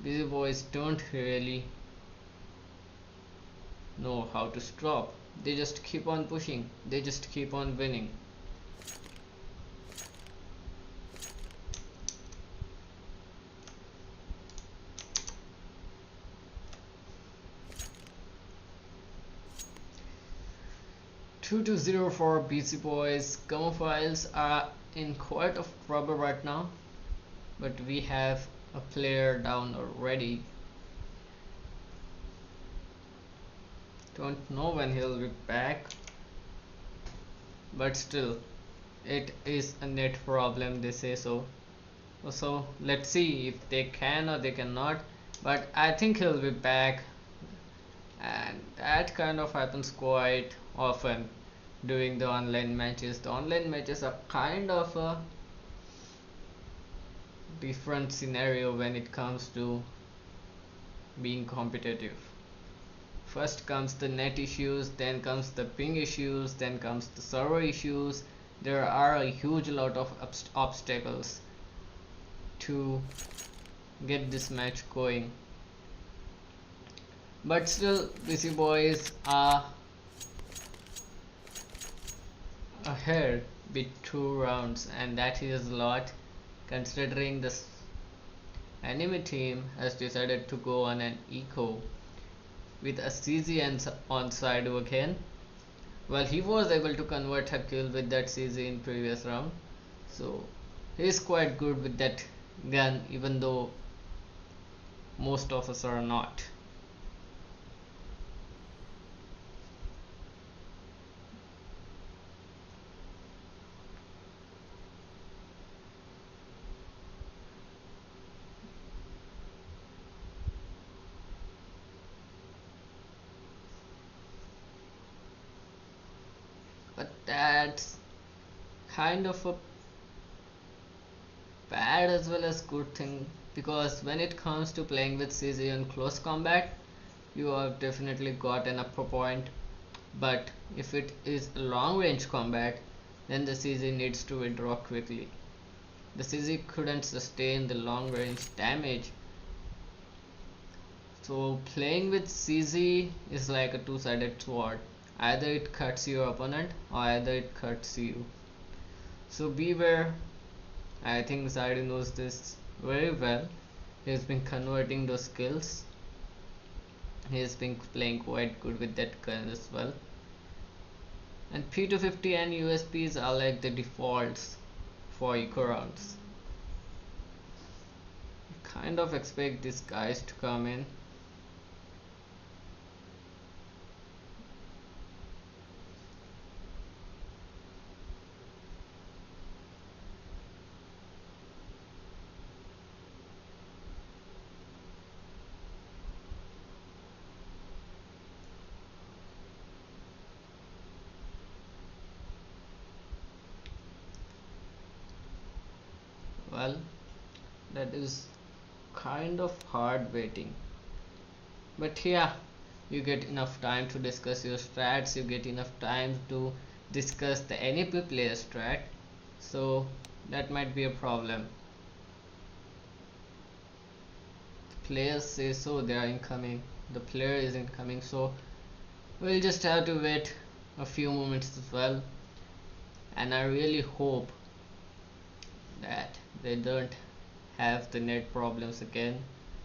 Busy Boys don't really know how to stop. They just keep on pushing, they just keep on winning. Two to 0 for Busy Boys. Gummo Files are in quite of trouble right now, but we have a player down already. Don't know when he'll be back, but still it is a net problem, they say so. So let's see if they can or they cannot, but I think he'll be back, and that kind of happens quite often during the online matches. The online matches are kind of a different scenario when it comes to being competitive. First comes the net issues, then comes the ping issues, then comes the server issues. There are a huge lot of obstacles to get this match going. But still, BC Boys are ahead with 2 rounds, and that is a lot considering this enemy team has decided to go on an eco with a CZ on side again. Well, he was able to convert a kill with that CZ in previous round, so he is quite good with that gun, even though most of us are not. But that's kind of a bad as well as good thing, because when it comes to playing with CZ in close combat, you have definitely got an upper point. But if it is long range combat, then the CZ needs to withdraw quickly. The CZ couldn't sustain the long range damage. So playing with CZ is like a two-sided sword. Either it cuts your opponent or either it cuts you. So beware. I think Zari knows this very well. He's been converting those skills. He's been playing quite good with that gun as well. And P250 and USPs are like the defaults for eco rounds. Kind of expect these guys to come in. Well, that is kind of hard waiting, but yeah, you get enough time to discuss your strats, you get enough time to discuss the NAP player strat, so that might be a problem. The players say so, they are incoming, the player is incoming, so we'll just have to wait a few moments as well. And I really hope that they don't have the net problems again.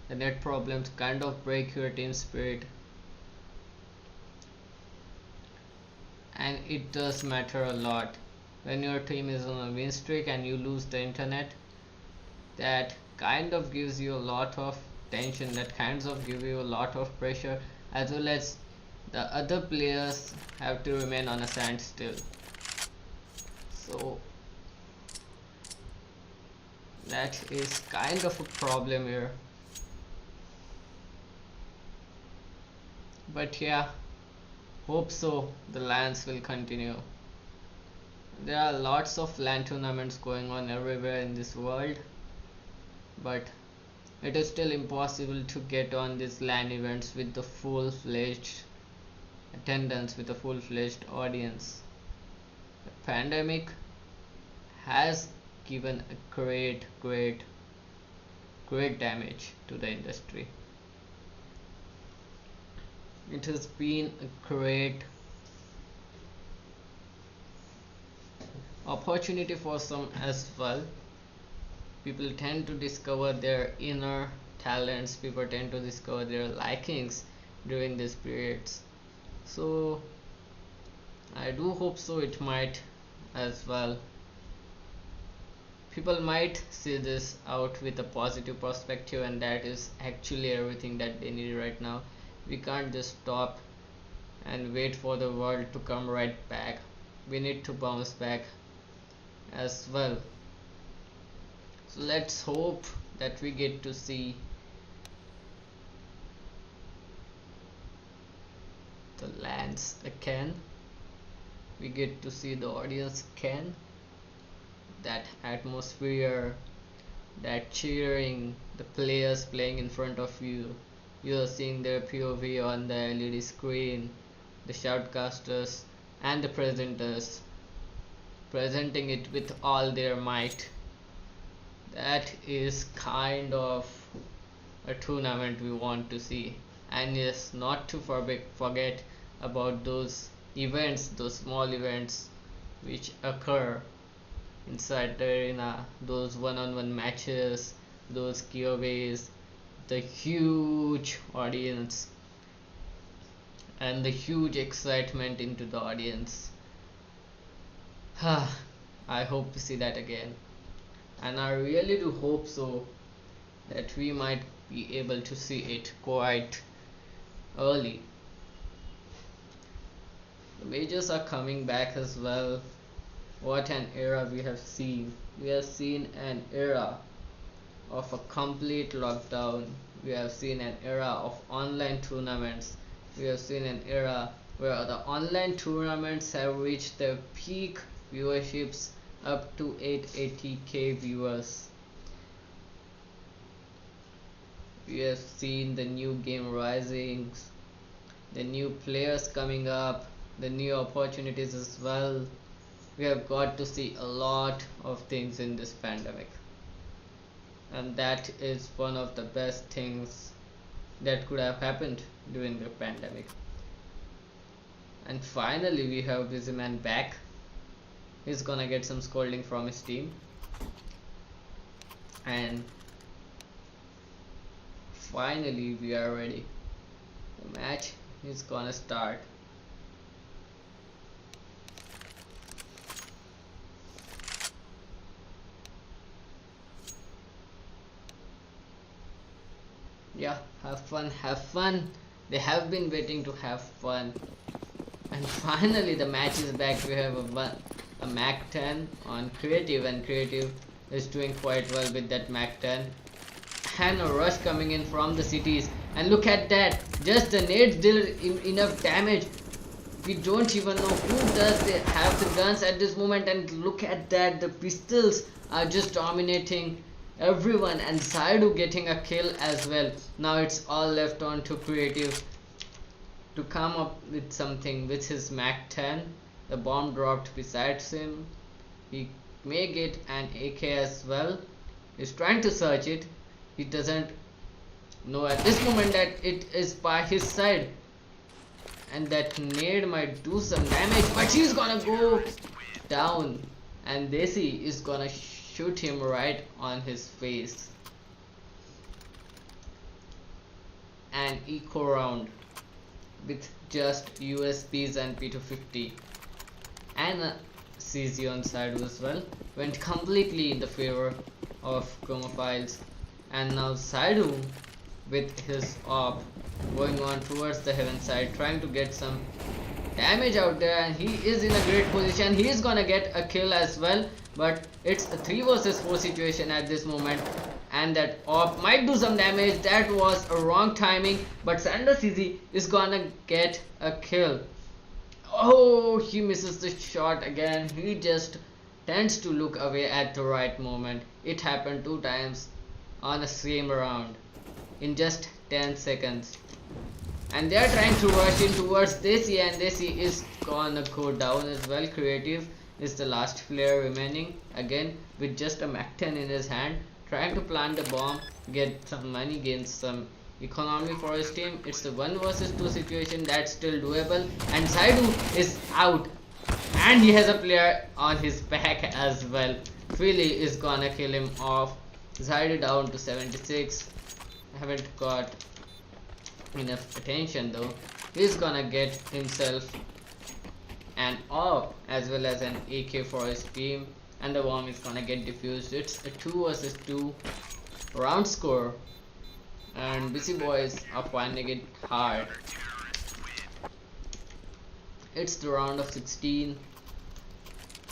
The net problems kind of break your team spirit, and it does matter a lot when your team is on a win streak and you lose the internet. That kind of gives you a lot of tension, that kinds of give you a lot of pressure, as well as the other players have to remain on a standstill. So that is kind of a problem here. But yeah, hope so the LANs will continue. There are lots of LAN tournaments going on everywhere in this world, but it is still impossible to get on these LAN events with the full-fledged attendance, with a full-fledged audience. The pandemic has given a great damage to the industry. It has been a great opportunity for some as well. People tend to discover their inner talents, people tend to discover their likings during these periods. So I do hope so it might as well. People might see this out with a positive perspective, and that is actually everything that they need right now. We can't just stop and wait for the world to come right back. We need to bounce back as well. So let's hope that we get to see the LANs again. We get to see the audience again. That atmosphere, that cheering, the players playing in front of you, You are seeing their POV on the LED screen, the shoutcasters and the presenters presenting it with all their might. That is kind of a tournament we want to see. And yes, not to forget about those events, those small events which occur inside the arena, those one-on-one matches, those giveaways, the huge audience and the huge excitement into the audience. I hope to see that again, and I really do hope so that we might be able to see it quite early. The majors are coming back as well. What an era we have seen. We have seen an era of a complete lockdown. We have seen an era of online tournaments. We have seen an era where the online tournaments have reached their peak viewerships up to 880k viewers. We have seen the new game risings, the new players coming up, the new opportunities as well. We have got to see a lot of things in this pandemic, and that is one of the best things that could have happened during the pandemic. And finally we have Busyman back. He's gonna get some scolding from his team, and finally we are ready. The match is gonna start. Yeah, have fun, have fun. They have been waiting to have fun. And finally the match is back. We have a Mac 10 on creative, and creative is doing quite well with that Mac 10. And a rush coming in from the cities, and look at that, just the nades deal enough damage. We don't even know who does they have the guns at this moment, and look at that, the pistols are just dominating everyone, and Saidu getting a kill as well. Now it's all left on to creative to come up with something with his Mac 10. The bomb dropped besides him. He may get an AK as well. He's trying to search it. He doesn't know at this moment that it is by his side, and that nade might do some damage, but he's gonna go down, and Desi is gonna shoot him right on his face. An eco round with just USPs and P250 and a CZ on side as well went completely in the favor of Chromophiles. And now Saidu with his op going on towards the heaven side, trying to get some damage out there, and he is in a great position. He is gonna get a kill as well, but it's a 3 versus 4 situation at this moment, and that op might do some damage. That was a wrong timing, but Sander CZ is gonna get a kill. Oh, he misses the shot again. He just tends to look away at the right moment. It happened 2 times on the same round in just 10 seconds, and they are trying to rush in towards Desi, and Desi is gonna go down as well. Creative is the last player remaining, again with just a Mac 10 in his hand, trying to plant the bomb, get some money, gain some economy for his team. It's a 1 versus 2 situation that's still doable, and Saidu is out, and he has a player on his back as well. Philly is gonna kill him off. Saidu down to 76. Haven't got enough attention though. He's gonna get himself an AWP as well as an AK for his team, and the bomb is gonna get defused. It's a 2 versus 2 round score, and Busy Boys are finding it hard. It's the round of 16.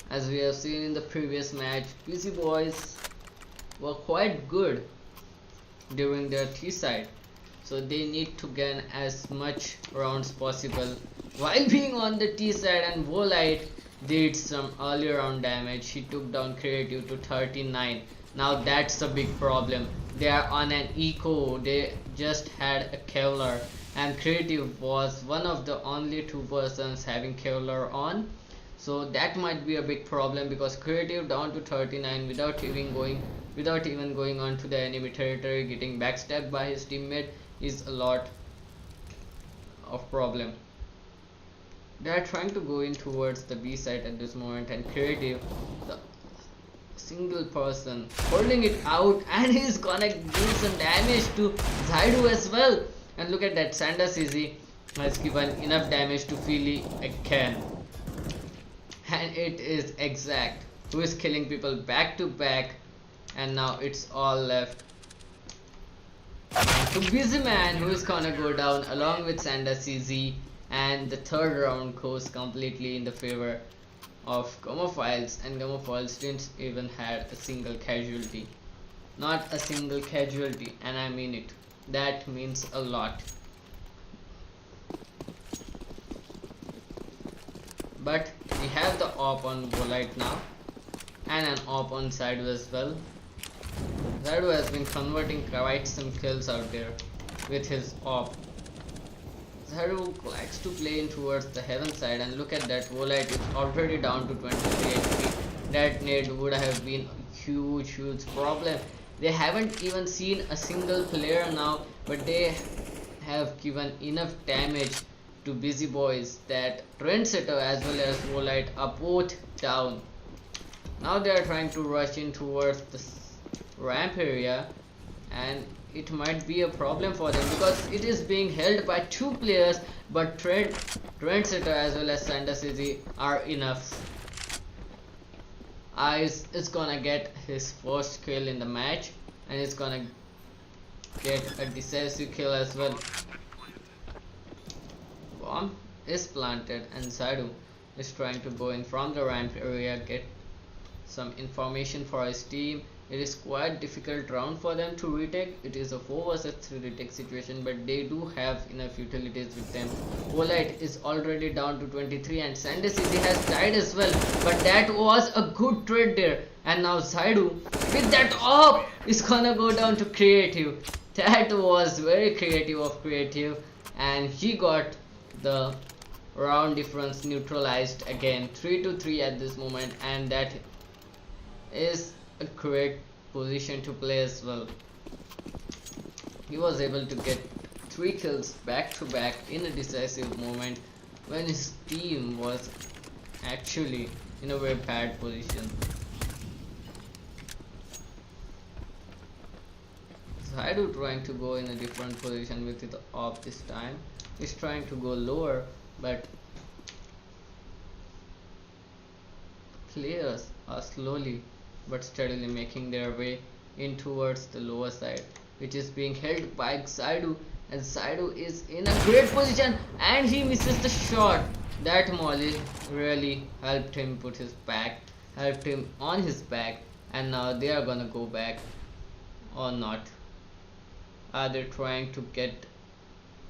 As we have seen in the previous match, Busy Boys were quite good during their T side, so they need to gain as much rounds possible while being on the T side. And Volite did some early round damage. He took down creative to 39. Now that's a big problem. They are on an eco, they just had a Kevlar, and Creative was one of the only 2 persons having Kevlar on. So that might be a big problem, because Creative down to 39 without even going onto the enemy territory, getting backstabbed by his teammate is a lot of problem. They are trying to go in towards the B side at this moment, and Creative, the single person holding it out, and he's gonna do some damage to Zaidu as well. And look at that, Sanders Easy has given enough damage to Philly again, and it is exact who is killing people back to back. And now it's all left to Busy Man, who is gonna go down along with Sanders Easy, and the third round goes completely in the favor of Gomophiles, and Gomophiles didn't even had a single casualty. Not a single casualty, and I mean it. That means a lot. But we have the op on Volite now, and an op on Zaidu as well. Zaidu has been converting quite some kills out there with his op. Zaidu likes to play in towards the heaven side, and look at that, Volite is already down to 23 HP. That nade would have been a huge problem. They haven't even seen a single player now, but they have given enough damage to Busy Boys that Trendsetter as well as Volite are both down. Now they are trying to rush in towards the ramp area, and it might be a problem for them because it is being held by 2 players, but Trendsetter as well as Sanders Easy are enough. Ice is gonna get his first kill in the match, and it's gonna get a decisive kill as well. Bomb is planted, and Zaidu is trying to go in from the ramp area, get some information for his team. It is quite difficult round for them to retake. It is a 4 versus 3 retake situation, but they do have enough utilities with them. Volite is already down to 23, and Sanders Easy has died as well, but that was a good trade there. And now Zaidu with that op is gonna go down to Creative. That was very creative of Creative, and he got the round difference neutralized again, 3-3 at this moment, and that is a great position to play as well. He was able to get 3 kills back to back in a decisive moment when his team was actually in a very bad position. Zaidu trying to go in a different position with it off this time. He's trying to go lower, but players are slowly but steadily making their way in towards the lower side, which is being held by Zaidu, and Zaidu is in a great position, and he misses the shot. That molly really helped him helped him on his back, and now they are gonna go back or not. Are they trying to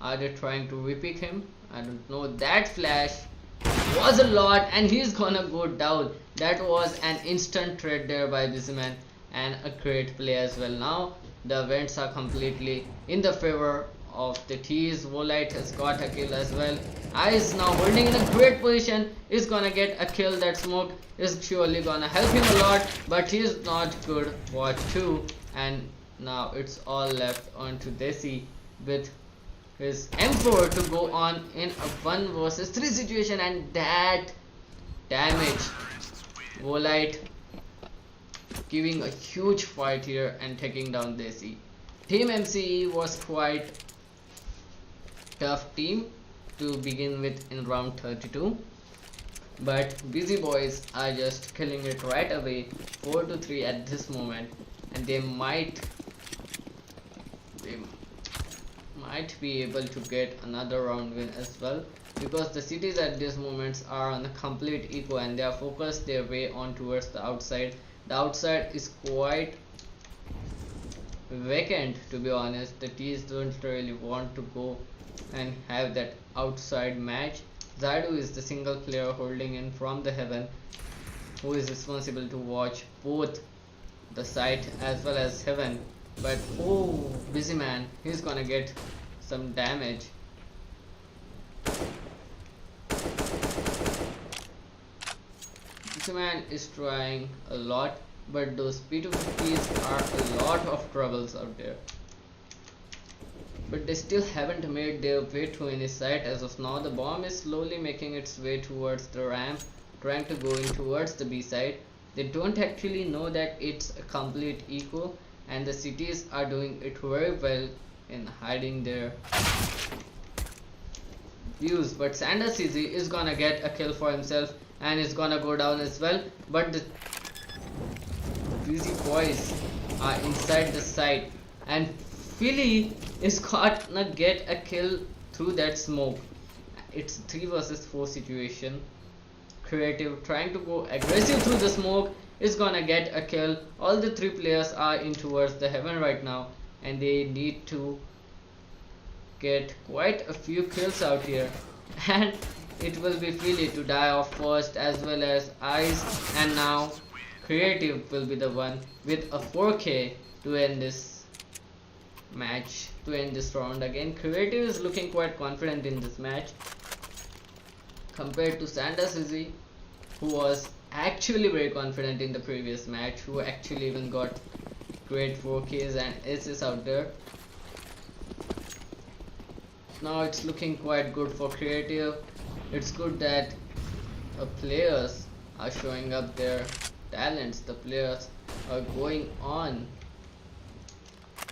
repick him? I don't know. That flash was a lot, and he's gonna go down. That was an instant trade there by Busyman, and a great play as well. Now the events are completely in the favor of the T's. Volite has got a kill as well. Ice now holding in a great position, is gonna get a kill. That smoke is surely gonna help him a lot, but he's not good. Watch 2, and now it's all left onto Desi with his M4 to go on in a 1 versus 3 situation, and that damage. Volite giving a huge fight here and taking down Desi. Team MCE was quite tough team to begin with in round 32, but Busy Boys are just killing it right away, 4-3 at this moment, and they might be able to get another round win as well, because the cities at this moment are on a complete eco, and they are focused their way on towards the outside. The outside is quite vacant, to be honest. The T's don't really want to go and have that outside match. Zaidu is the single player holding in from the heaven, who is responsible to watch both the site as well as heaven. But oh, busy man, he's gonna get some damage. Busy man is trying a lot, but those P250s are a lot of troubles out there. But they still haven't made their way to any site as of now. The bomb is slowly making its way towards the ramp, trying to go in towards the B side. They don't actually know that it's a complete eco, and the cities are doing it very well in hiding their views. But Sanders Easy is gonna get a kill for himself and is gonna go down as well. But the Busy Boys are inside the site, and Philly is gonna get a kill through that smoke. It's 3 versus 4 situation. Creative trying to go aggressive through the smoke is gonna get a kill. All the 3 players are in towards the heaven right now, and they need to get quite a few kills out here. And it will be Philly to die off first, as well as Ice, and now Creative will be the one with a 4K to end this match, to end this round. Again, Creative is looking quite confident in this match compared to Sanders Izzy, who was actually very confident in the previous match, who actually even got great 4Ks and aces out there. Now it's looking quite good for Creative. It's good that players are showing up their talents. The players are going on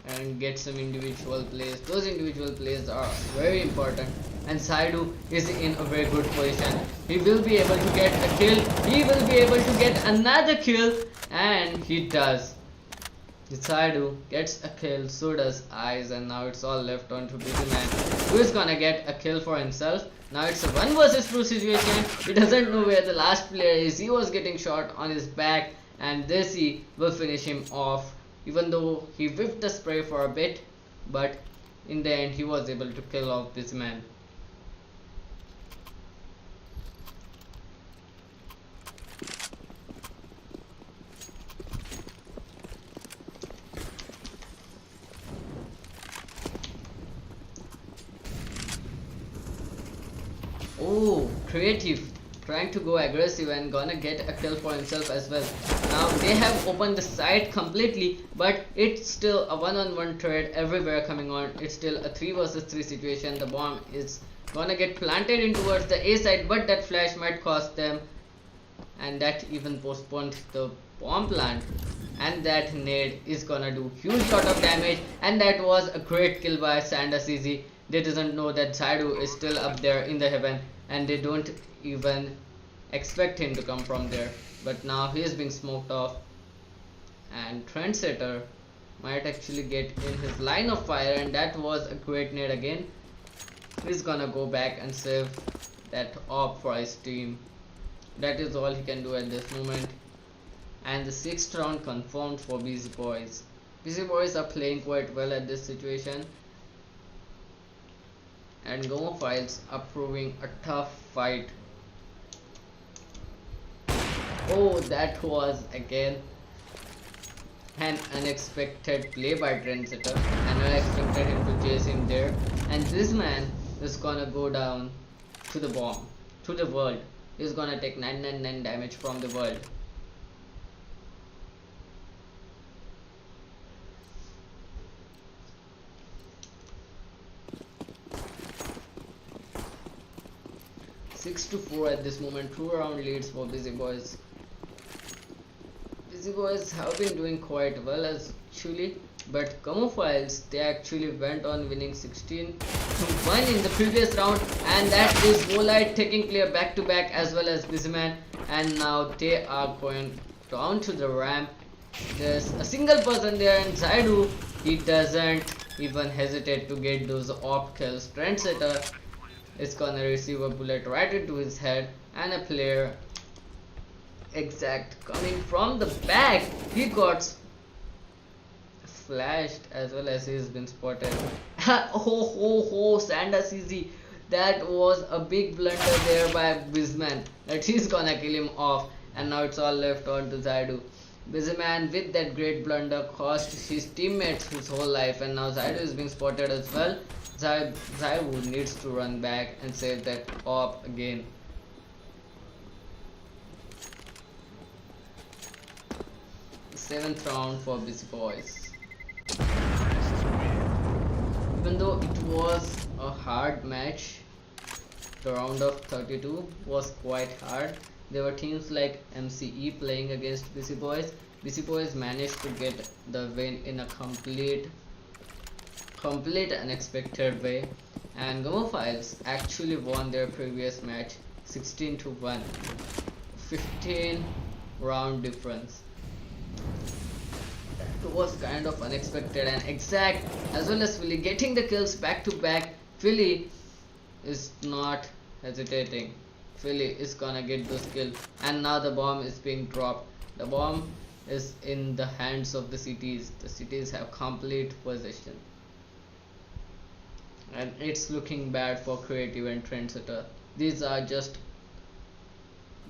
and get some individual plays. Those individual plays are very important, and Saidu is in a very good position. He will be able to get a kill, he will be able to get another kill, and he does. Saidu gets a kill, so does Eyes, and now it's all left on to Busy Man, who is gonna get a kill for himself. Now it's a 1 versus 2 situation. He doesn't know where the last player is. He was getting shot on his back, and Desi will finish him off, even though he whiffed the spray for a bit, but in the end he was able to kill off this man. Oh, Creative trying to go aggressive and gonna get a kill for himself as well. Now they have opened the site completely, but it's still a one-on-one trade everywhere coming on. It's still a 3 versus 3 situation. The bomb is gonna get planted in towards the A side, but that flash might cost them, and that even postponed the bomb plant. And that nade is gonna do huge lot of damage, and that was a great kill by Sanders Easy. They doesn't know that Saidu is still up there in the heaven, and they don't even expect him to come from there. But now he is being smoked off, and Trendsetter might actually get in his line of fire, and that was a great nade again. He's gonna go back and save that op for his team. That is all he can do at this moment. And the 6th round confirmed for Busy Boys. Busy Boys are playing quite well at this situation, and Gomo Files are proving a tough fight. Oh, that was again an unexpected play by Trendsetter, and I expected him to chase him there, and this man is gonna go down to the bomb, to the world. He's gonna take 999 damage from the world. Six to 4 at this moment. 2 round leads for Busy Boys. Busy Boys have been doing quite well actually, but Camophiles, they actually went on winning 16-1 in the previous round, and that is Volite taking clear back to back as well as Busy Man, and now they are going down to the ramp. There's a single person there, and Zaidu, he doesn't even hesitate to get those op kills. Trendsetter is gonna receive a bullet right into his head, and a player exact coming from the back, he got flashed as well as he's been spotted. Oh, Sanders Easy, that was a big blunder there by Bizman, that he's gonna kill him off, and now it's all left on to Zaidu. Busyman with that great blunder cost his teammates his whole life, and now Zaidu is being spotted as well. Zaidu needs to run back and save that op again. Seventh round for Busy Boys. Even though it was a hard match, the round of 32 was quite hard. There were teams like MCE playing against Busy Boys. Busy Boys managed to get the win in a complete unexpected way, and Gomophiles actually won their previous match 16-1, 15 round difference. It was kind of unexpected, and Exact as well as Philly getting the kills back to back. Philly is not hesitating. Philly is gonna get those kills, and now the bomb is being dropped. The bomb is in the hands of the cities. The cities have complete possession, and it's looking bad for Creative and Trendsetter. These are just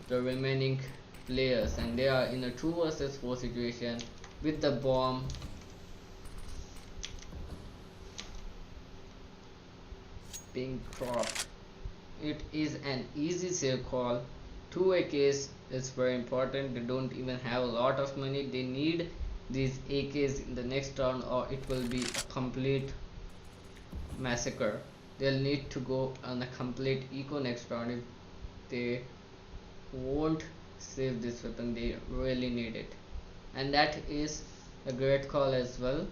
the remaining players, and they are in a 2 versus 4 situation with the bomb. Being dropped. It is an easy save call. 2 AKs is very important. They don't even have a lot of money. They need these AKs in the next round, or it will be a complete massacre. They'll need to go on a complete eco next round if they won't save this weapon. They really need it, and that is a great call as well.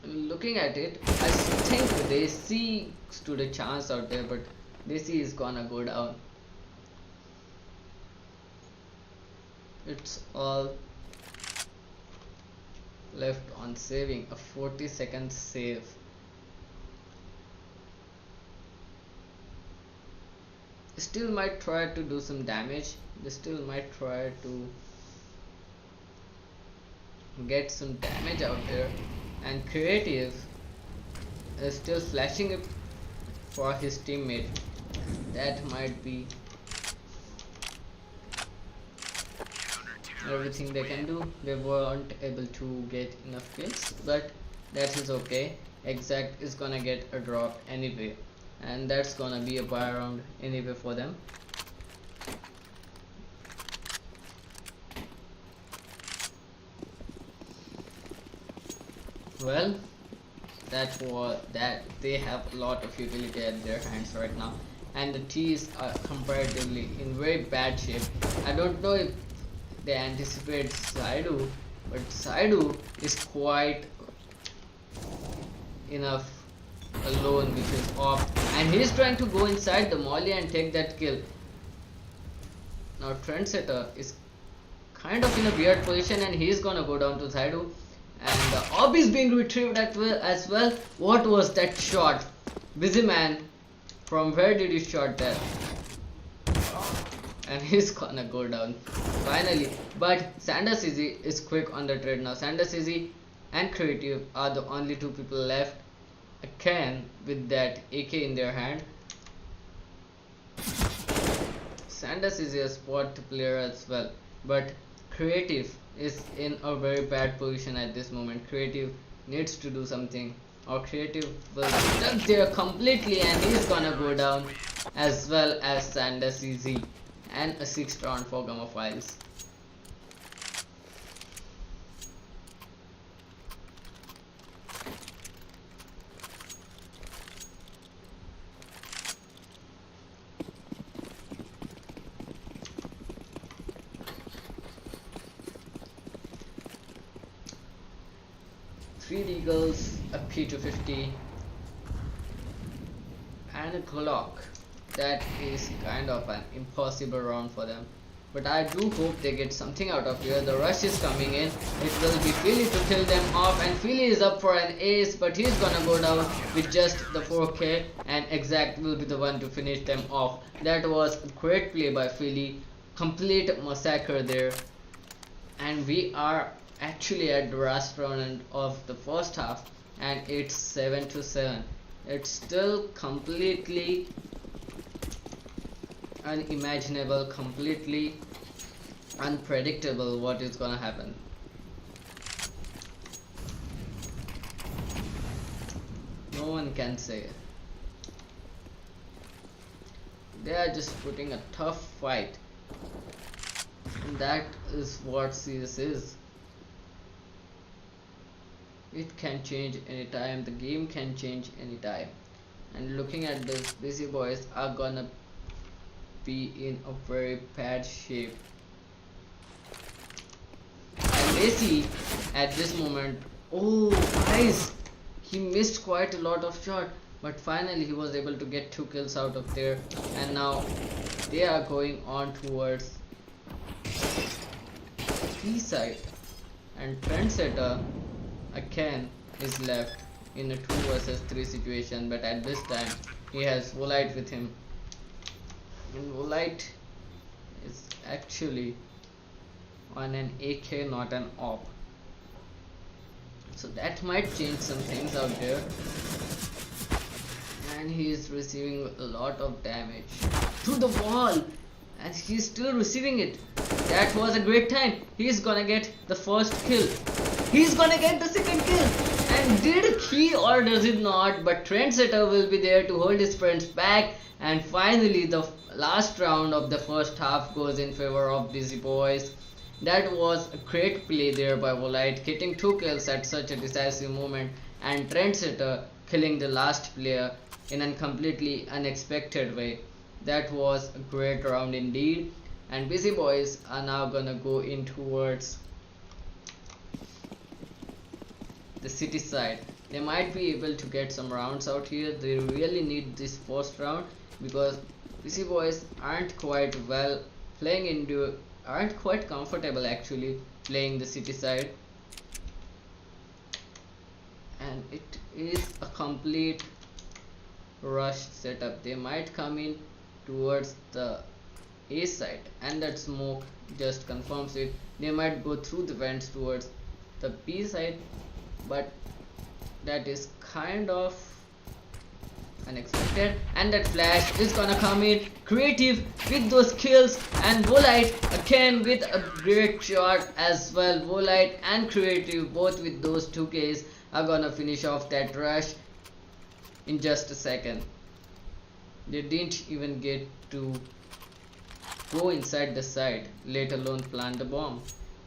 Looking at it, I think Desi stood a chance out there, but Desi is gonna go down. It's all left on saving a 40-second save. Still might try to do some damage. They still might try to get some damage out there, and Creative is still flashing it for his teammate. That might be everything they can do. They weren't able to get enough kills, but that is okay. Exact is gonna get a drop anyway, and that's gonna be a buy round anyway for them. Well, that they have a lot of utility at their hands right now, and the T's are comparatively in very bad shape. I don't know if they anticipate Saidu, but Saidu is quite enough alone with his op, and he's trying to go inside the molly and take that kill. Now Trendsetter is kind of in a weird position, and he's gonna go down to Saidu, and the op is being retrieved as well. What was that shot? Busyman, from where did he shot that? And he's gonna go down finally. But Sanders Easy is quick on the trade now. Sanders Easy and Creative are the only 2 people left. Again with that AK in their hand. Sanders is a spot player as well, but Creative is in a very bad position at this moment. Creative needs to do something, or Creative will stuck there completely, and he's gonna go down, as well as Sanders Easy, and a 6th round for Gomophiles. Three Eagles, a P250, and a Glock. That is kind of an impossible round for them, but I do hope they get something out of here. The rush is coming in. It will be Philly to kill them off, and Philly is up for an ace, but he's gonna go down with just the 4K, and Exact will be the one to finish them off. That was a great play by Philly. Complete massacre there, and we are actually at the last round of the first half, and it's 7-7. It's still completely unimaginable, completely unpredictable what is gonna happen. No one can say. They are just putting a tough fight, and that is what CS is. It can change anytime, the game can change anytime. And looking at this, Busy Boys are gonna be in a very bad shape. And Lacy at this moment, oh guys, he missed quite a lot of shot, but finally he was able to get 2 kills out of there, and now they are going on towards B side, and Trendsetter again is left in a 2 versus 3 situation, but at this time he has Volite with him, and Volite is actually on an AK, not an AWP, so that might change some things out there. And he is receiving a lot of damage through the wall, and he's still receiving it. That was a great time. He's gonna get the first kill, he's gonna get the second kill, and did he or does it not? But Trendsetter will be there to hold his friends back, and finally the last round of the first half goes in favor of Busy Boys. That was a great play there by Volite, getting 2 kills at such a decisive moment, and Trendsetter killing the last player in a completely unexpected way. That was a great round indeed, and Busy Boys are now gonna go in towards the city side. They might be able to get some rounds out here. They really need this first round because Busy Boys aren't quite well playing into, aren't quite comfortable actually playing the city side, and it is a complete rush setup. They might come in towards the A side, and that smoke just confirms it. They might go through the vents towards the B side, but that is kind of unexpected, and that flash is gonna come in. Creative with those kills, and Volite again with a great shot as well. Volite and Creative both with those 2Ks are gonna finish off that rush in just a second. They didn't even get to go inside the site, let alone plant the bomb.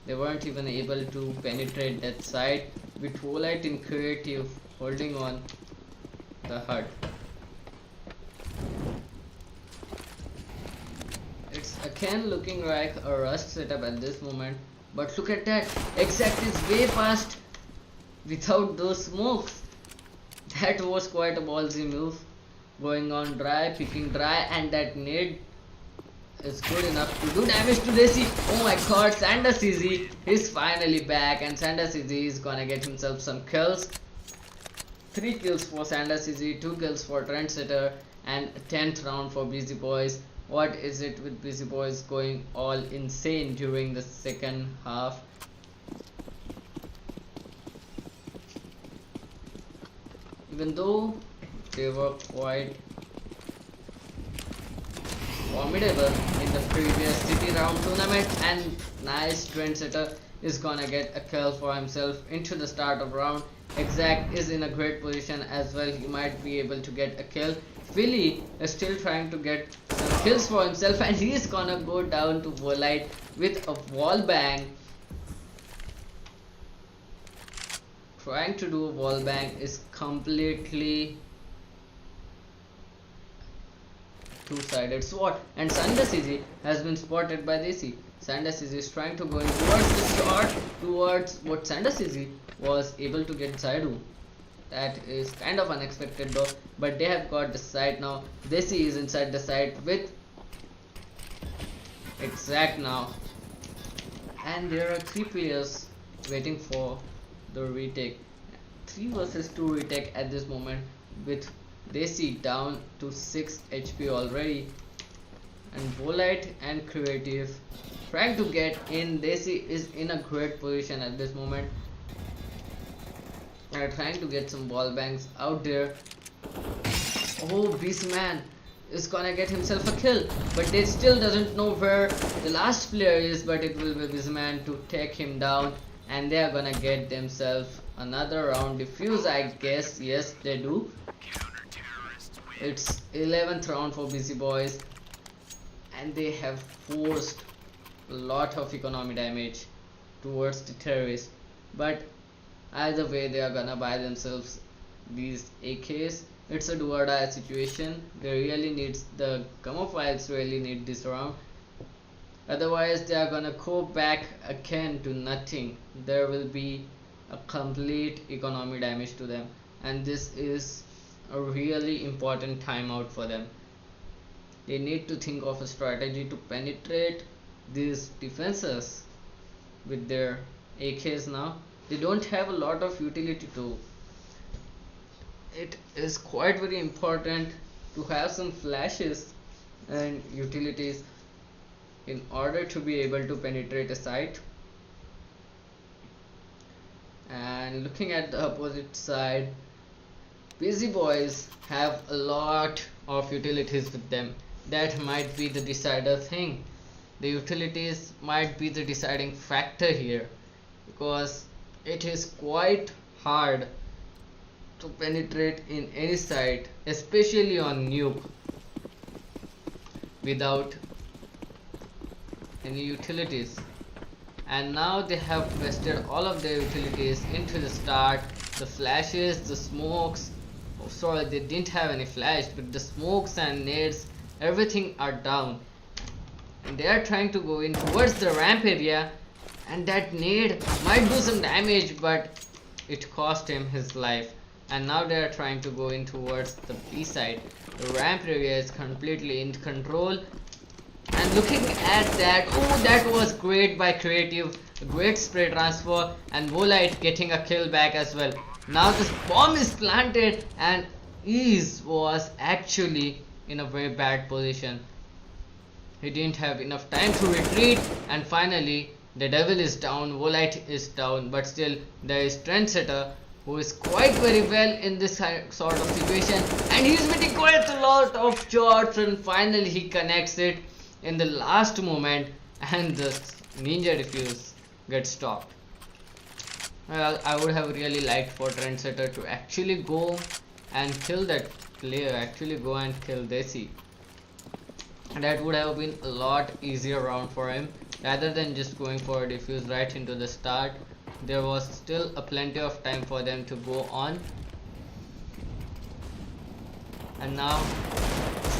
They weren't even able to penetrate that site, with Volite and Creative holding on the HUD. It's again looking like a rust setup at this moment, but look at that, Exact is way fast without those smokes. That was quite a ballsy move, going on dry, picking dry, and that nade is good enough to do damage to Desi. Oh my god, Sander CZ is finally back, and Sander CZ is gonna get himself some kills. 3 kills for Sander CZ, 2 kills for Trendsetter, and a 10th round for Busy Boys. What is it with Busy Boys going all insane during the second half? Even though they were quite formidable in the previous city round tournament, and nice, Trendsetter is gonna get a kill for himself into the start of round. Exact is in a great position as well, he might be able to get a kill. Philly is still trying to get some kills for himself, and he is gonna go down to Volite with a wall bang. Trying to do a wall bang is completely two-sided sword, and Sander CZ has been spotted by Desi. Sander CZ is trying to go in towards the shot, towards what Sander CZ was able to get Zaidu. That is kind of unexpected though, but they have got the site now. Desi is inside the site with Exact now, and there are 3 players waiting for the retake. 3 versus 2 retake at this moment, with Desi down to 6 HP already, and Volite and Creative trying to get in. Desi is in a great position at this moment. They're trying to get some ball bangs out there. Oh, Beastman is gonna get himself a kill, but they still doesn't know where the last player is, but it will be this man to take him down, and they are gonna get themselves another round defuse, I guess. Yes, they do. It's 11th round for Busy Boys, and they have forced a lot of economy damage towards the terrorists, but either way they are gonna buy themselves these AKs. It's a do or die situation. They really need the Camouflages really need this round, otherwise they are gonna go back again to nothing. There will be a complete economy damage to them, and this is a really important timeout for them. They need to think of a strategy to penetrate these defenses with their AKs. Now they don't have a lot of utility too. It is quite very important to have some flashes and utilities in order to be able to penetrate a site. And looking at the opposite side, Busy Boys have a lot of utilities with them. That might be the decider thing. The utilities might be the deciding factor here, because it is quite hard to penetrate in any site, especially on nuke, without any utilities. And now they have vested all of their utilities into the start. The flashes, the smokes, oh sorry, they didn't have any flash, but the smokes and nades, everything are down, and they are trying to go in towards the ramp area, and that nade might do some damage, but it cost him his life. And now they are trying to go in towards the B side. The ramp area is completely in control, and looking at that, oh, that was great by Creative, a great spray transfer, and Volite getting a kill back as well. Now this bomb is planted, and Ease was actually in a very bad position. He didn't have enough time to retreat, and finally the devil is down, Volite is down, but still there is Trendsetter, who is quite very well in this sort of situation, and he's getting quite a lot of shots, and finally he connects it in the last moment, and the ninja defuse gets stopped. Well, I would have really liked for Trendsetter to actually go and kill that player, actually go and kill Desi. That would have been a lot easier round for him, rather than just going for a defuse right into the start. There was still a plenty of time for them to go on. And now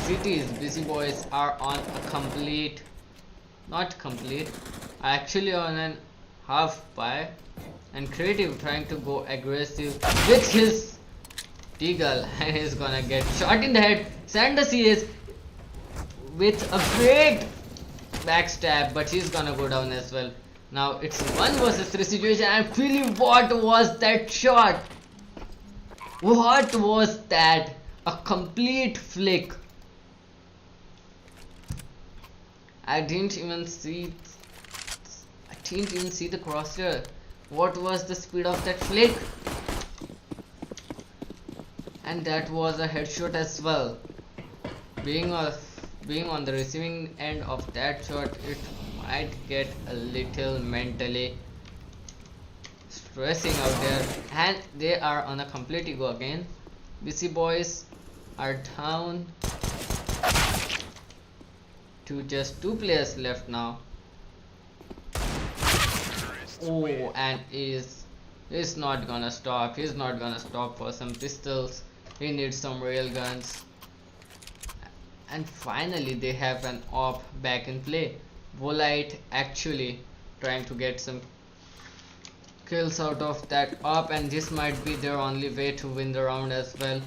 Cities, Busy Boys are on a complete, not complete, actually on an half buy, and Creative trying to go aggressive with his Deagle, and he's gonna get shot in the head. Sanders is with a great backstab, but he's gonna go down as well. Now it's 1 versus 3 situation, and really, what was that shot? What was that? A complete flick. I didn't even see the crosshair. What was the speed of that flick? And that was a headshot as well. Being on the receiving end of that shot, it might get a little mentally stressing out there, and they are on a complete ego again. Busy Boys are down to just 2 players left now. Oh, and is not gonna stop. He's not gonna stop for some pistols. He needs some rail guns. And finally they have an op back in play. Volite actually trying to get some kills out of that op, and this might be their only way to win the round as well.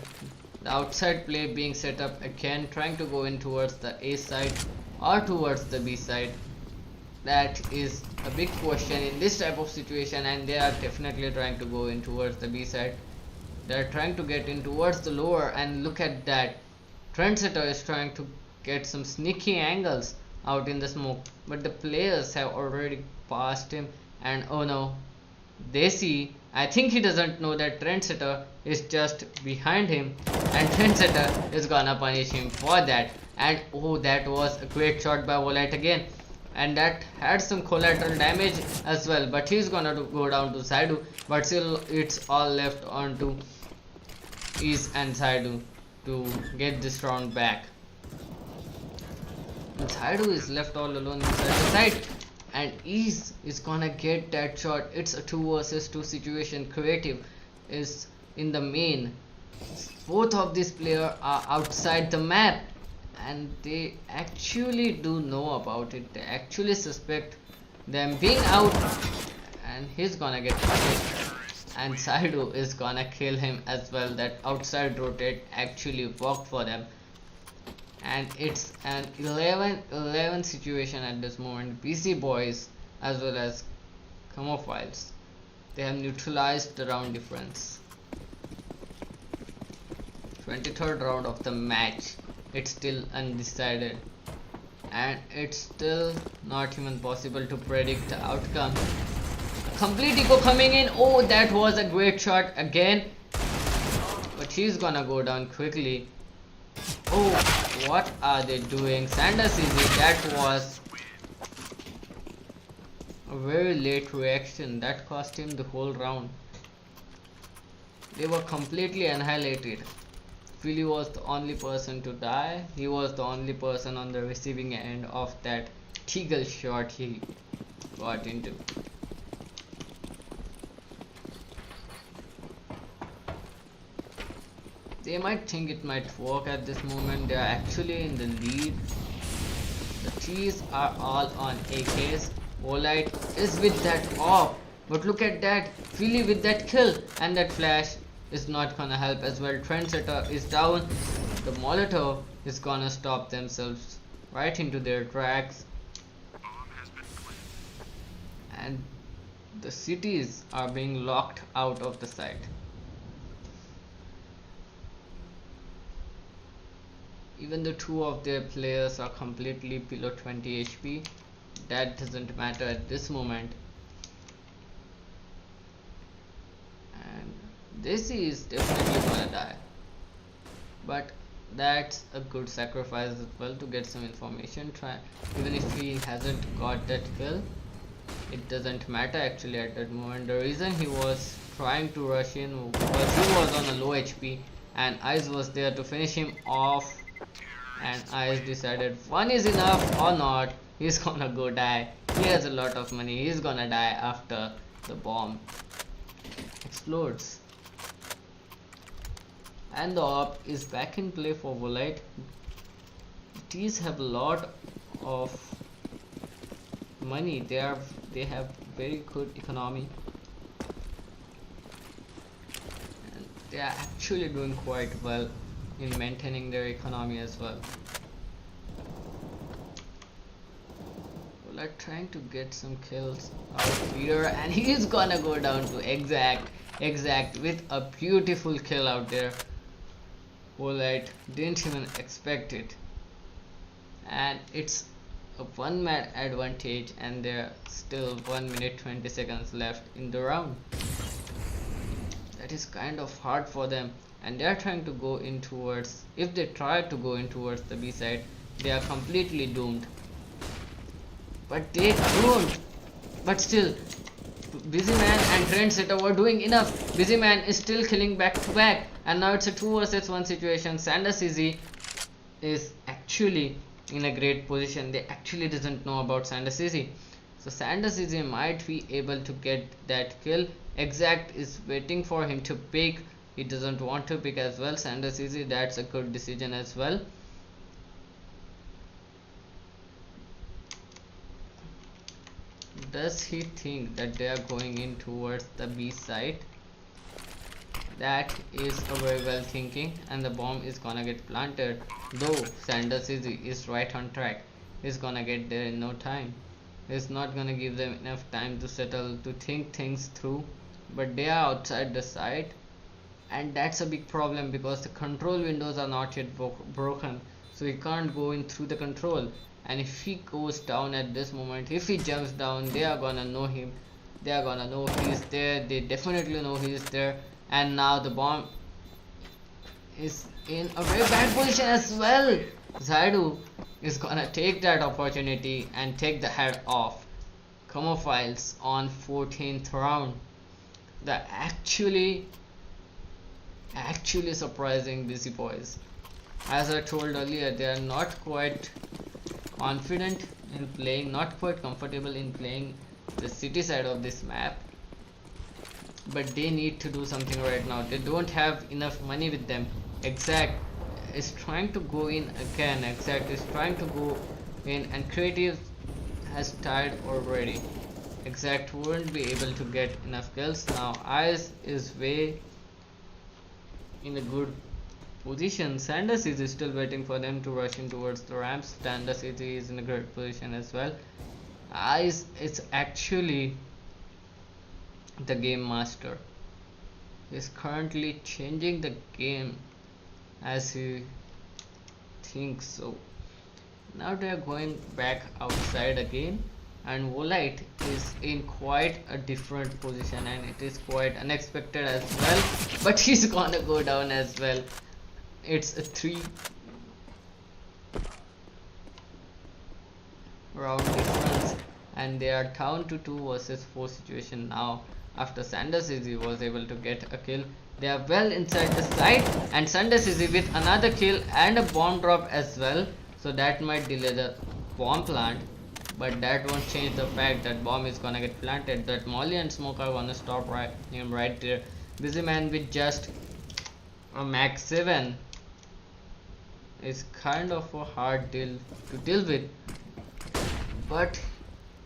The outside play being set up again, trying to go in towards the A side or towards the B side. That is a big question in this type of situation, and they are definitely trying to go in towards the B side. They are trying to get in towards the lower, and look at that. Trendsetter is trying to get some sneaky angles out in the smoke, but the players have already passed him, and oh no, they see, I think he doesn't know that Trendsetter is just behind him, and Trendsetter is gonna punish him for that. And oh, that was a great shot by Volite again, and that had some collateral damage as well, but he's gonna go down to Saidu, but still it's all left on to Ease and Saidu to get this round back. And Saidu is left all alone inside the site, and Ease is gonna get that shot. It's a 2 versus 2 situation. Creative is in the main. Both of these players are outside the map, and they actually do know about it. They actually suspect them being out, and he's gonna get punished. And Saidu is gonna kill him as well. That outside rotate actually worked for them, and it's an 11-11 situation at this moment. BC boys as well as Camophiles, they have neutralized the round difference. 23rd round of the match. It's still undecided, and it's still not even possible to predict the outcome. Complete eco coming in. Oh, that was a great shot again, but he's gonna go down quickly. Oh, what are they doing? Sanders Easy, that was a very late reaction that cost him the whole round. They were completely annihilated. Philly was the only person to die. He was the only person on the receiving end of that Teagle shot he got into. They might think it might work at this moment. They are actually in the lead. The T's are all on AKs. Volite is with that off, but look at that, Philly with that kill, and that flash is not gonna help as well. Trendsetter is down. The Molotov is gonna stop themselves right into their tracks, and the cities are being locked out of the site. Even the 2 of their players are completely below 20 HP. That doesn't matter at this moment. And this is definitely gonna die. But that's a good sacrifice as well to get some information. Even if he hasn't got that kill, it doesn't matter actually at that moment. The reason he was trying to rush in was he was on a low HP, and Ice was there to finish him off. And Ice decided one is enough or not, he's gonna go die. He has a lot of money, he's gonna die after the bomb explodes. And the op is back in play for Volite. The T's have a lot of money. They have very good economy, and they are actually doing quite well in maintaining their economy as well. Volite trying to get some kills out here, and he's gonna go down to exact with a beautiful kill out there. Volite didn't even expect it, and it's a 1-man advantage, and there are still 1 minute 20 seconds left in the round. That is kind of hard for them, and they are trying to go in towards, if they try to go in towards the B side, they are completely doomed. But they don't. But still, Busy Man and Trendsetter were doing enough. Busy Man is still killing back to back, and now it's a 2 versus 1 situation. Sanders Easy is actually in a great position. They actually doesn't know about Sanders Easy, so Sanders Easy might be able to get that kill. Exact is waiting for him to pick. He doesn't want to pick as well. Sanders Easy, that's a good decision as well. Does he think that they are going in towards the B side? That is a very well thinking, and the bomb is gonna get planted. Though Sanders is right on track, he's gonna get there in no time. He's not gonna give them enough time to settle, to think things through. But they are outside the site, and that's a big problem because the control windows are not yet broken, so he can't go in through the control. And if he goes down at this moment, if he jumps down, they are gonna know him, They are gonna know he's there. They definitely know he's there. And now the bomb is in a very bad position as well. Zaidu is gonna take that opportunity and take the head off. Chemophiles on 14th round. The actually surprising Busy Boys. As I told earlier, they are not quite confident in playing, not quite comfortable in playing the city side of this map, but they need to do something right now. They don't have enough money with them. Exact is trying to go in again. Exact is trying to go in, and Creative has tied already. Exact won't be able to get enough kills now. Ice is way in a good position. Sanders is still waiting for them to rush in towards the ramps. Sanders is in a great position as well. Ice is actually the game master. He's currently changing the game as he thinks so. Now they are going back outside again, and Volite is in quite a different position, and it is quite unexpected as well, but he's gonna go down as well. It's a 3-round difference, and they are down to 2 versus 4 situation now. After Sanders Izzy was able to get a kill, they are well inside the site, and Sanders Izzy with another kill and a bomb drop as well, so that might delay the bomb plant, but that won't change the fact that bomb is gonna get planted. That Molly and Smoke are gonna stop him right there. Busy Man with just a max 7 is kind of a hard deal to deal with, but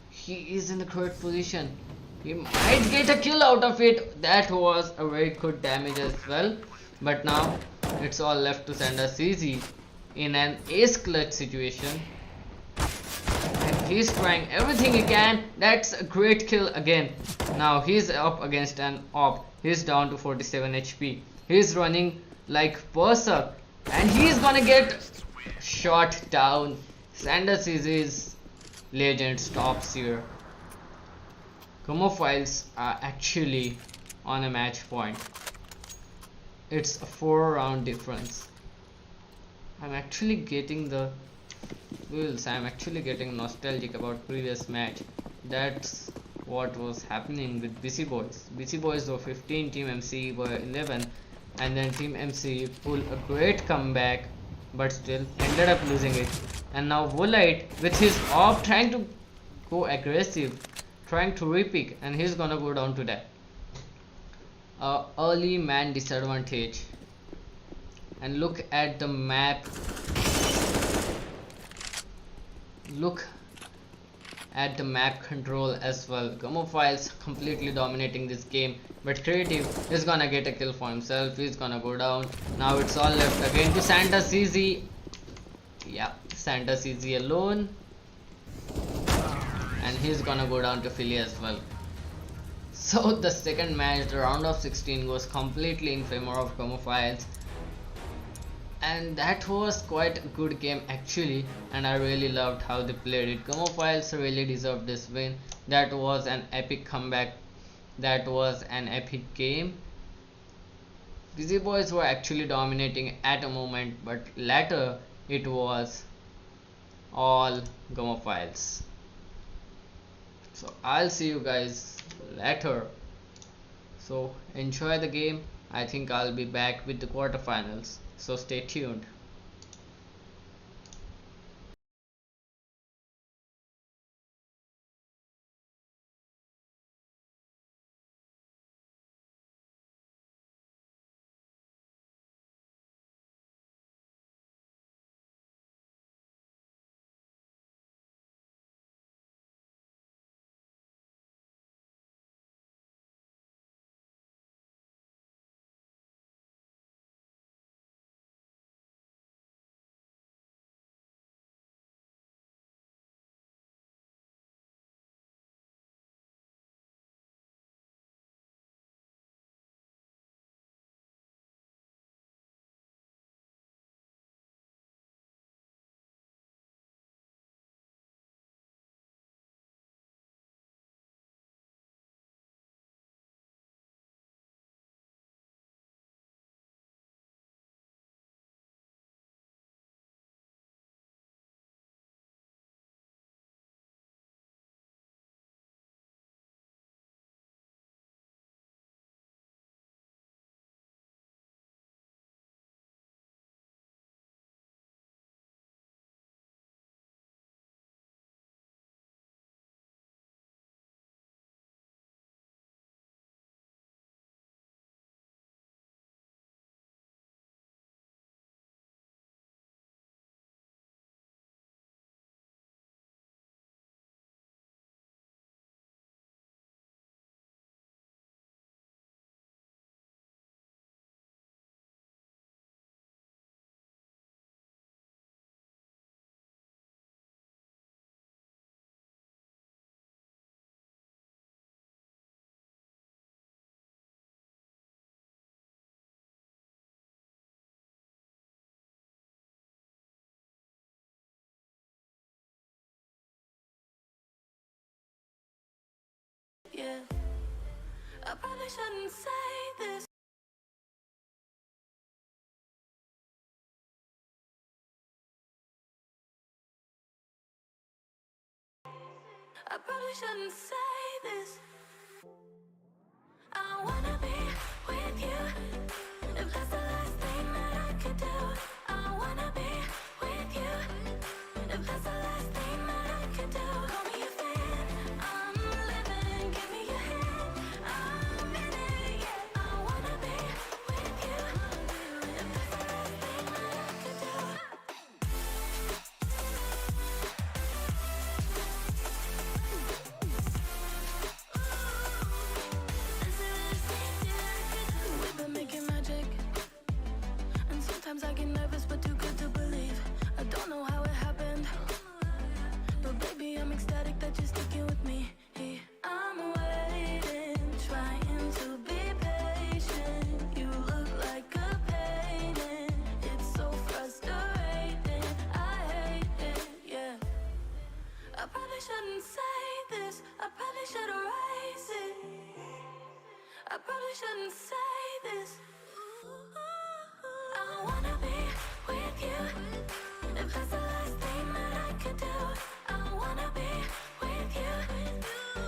he is in a great position. He might get a kill out of it. That was a very good damage as well, but now it's all left to Sanders Easy in an ace clutch situation, and he's trying everything he can. That's a great kill again. Now he's up against an op. He's down to 47 HP. He's running like berserk, and he's gonna get shot down. Sanders is legend stops here. Chemophiles are actually on a match point. It's a 4-round difference. I'm actually getting the feels. I'm actually getting nostalgic about previous match. That's what was happening with BC Boys. BC Boys were 15, Team MC were 11, and then Team MC pulled a great comeback, but still ended up losing it. And now Volite with his off trying to go aggressive, trying to repick, and he's gonna go down to that. Early man disadvantage. And look at the map. Look at the map control as well. Chemophiles completely dominating this game, but Creative is gonna get a kill for himself. He's gonna go down. Now it's all left again to Sanders Easy. Yeah, Sanders Easy alone, and he's gonna go down to Philly as well. So the second match, the round of 16, goes completely in favor of Chemophiles, and that was quite a good game actually, and I really loved how they played it. Chemophiles really deserved this win. That was an epic comeback. That was an epic game. Busy Boys were actually dominating at a moment, but later it was all Chemophiles. So I'll see you guys later. So enjoy the game. I think I'll be back with the quarterfinals. So stay tuned. probably shouldn't say this. I probably shouldn't say this. I wanna be with you. If that's the last thing that I could do, I wanna be with you. If that's the last thing that I could do, call me a fan. I'm living, give me your hand. I'm in it, yeah. I wanna be with you. If that's the last thing that I could do. We've been making magic, and sometimes I get nervous but too good to believe. I don't know how it happened, but baby I'm ecstatic that you're sticking with me. I'm waiting, trying to be patient. You look like a painting, it's so frustrating. I hate it, yeah. I probably shouldn't say this, I probably should erase it. I probably shouldn't say this. I wanna be with you. If that's the last thing that I could do, I wanna be with you.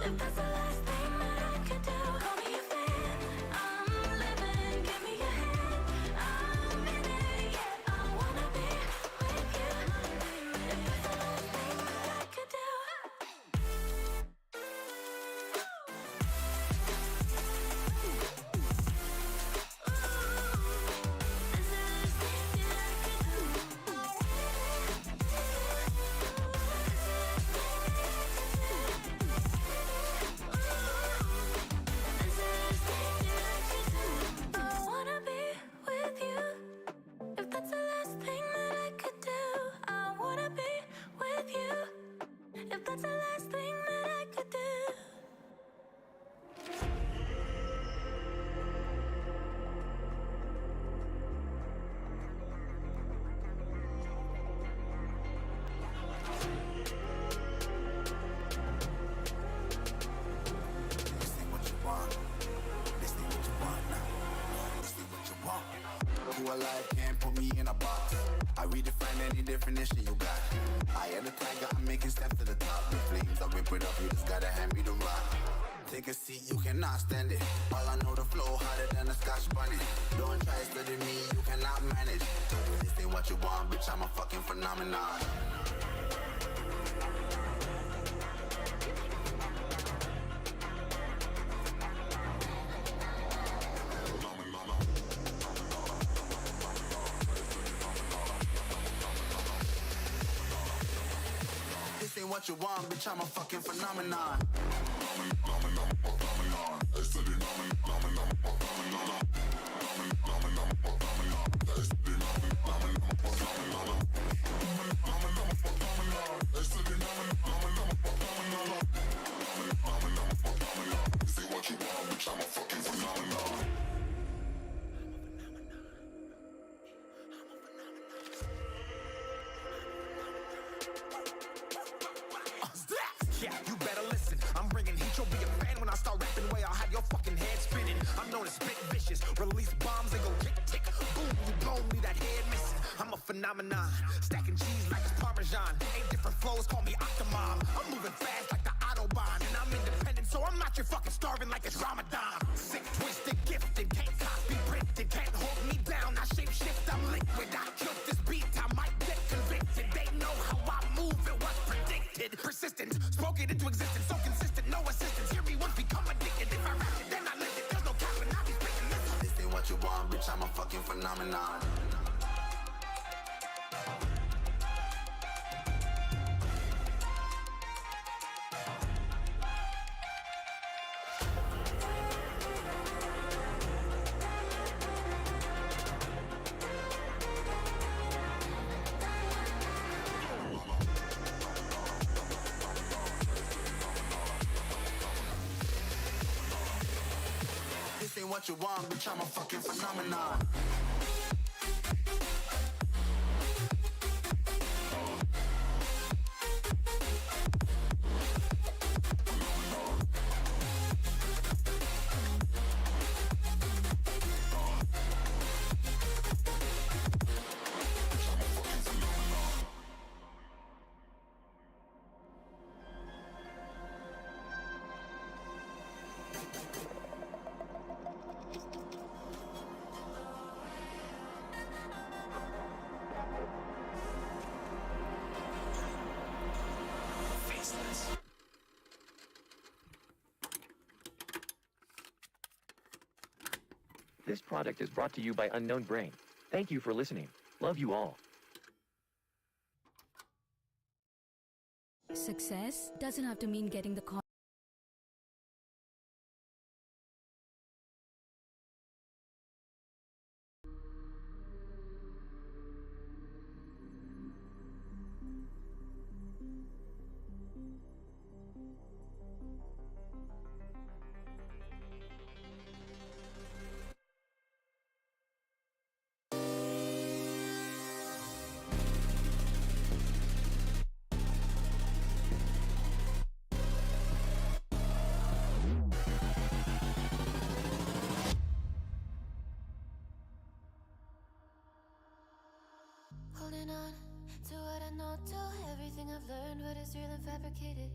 If that's the last thing that I could do, call me a fan. I'm living, give me your hand. I'm in it, yeah. I wanna be with you. If that's the last thing that I could do. I wanna be with you. If that's the last thing that I could do, I wanna be with you. If that's the last thing that I could do. This ain't what you want. This ain't what you want now. This ain't what you want. Who alive can't put me in a box. I redefine any definition you got. I am the tiger, I'm making steps to the top. The flames, I whip it up, you just gotta hand me the rock. Take a seat, you cannot stand it. All I know, the flow harder than a Scotch bunny. Don't try studying me, you cannot manage. This ain't what you want, bitch, I'm a fucking phenomenon. This ain't what you want, bitch, I'm a fucking phenomenon. Yeah, you better listen. I'm bringing heat, you'll be a fan when I start rapping. Way I'll have your fucking head spinning. I'm known as spit vicious. Release bombs and go tick tick. Boom, you blow me, that head missing. I'm a phenomenon. Stacking cheese like it's Parmesan. 8 different flows, call me Octomom. I'm moving fast like the Autobahn. And I'm independent, so I'm not your fucking starving like it's Ramadan. Sick, twisted, gifted. Can't copy, printed. Can't hold me down. I shape shift, I'm liquid. I killed this beat, I might get convicted. They know how I move, it was predicted. Persistent, spoke it into existence. So consistent, no assistance. Hear me once, become addicted. If I rap it, then I live it. There's no capping, I'll be speaking this. This ain't what you want, bitch, I'm a fucking phenomenon. This ain't what you want, bitch, I'm a fucking phenomenon. This product is brought to you by Unknown Brain. Thank you for listening. Love you all. Success doesn't have to mean getting the Holding on to what I know, to everything I've learned, what is real and fabricated,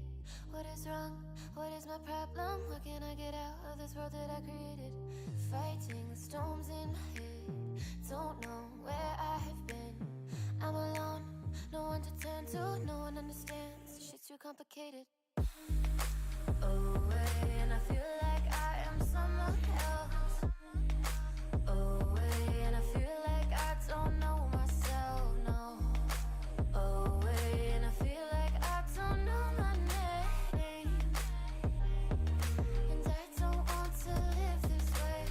what is wrong, what is my problem, what can I get out of this world that I created, fighting the storms in my head, don't know where I have been, I'm alone, no one to turn to, no one understands, shit's too complicated, away, and I feel like I am someone else, away, and I feel like I don't know myself, no, away, and I feel like I don't know my name, and I don't want to live this way,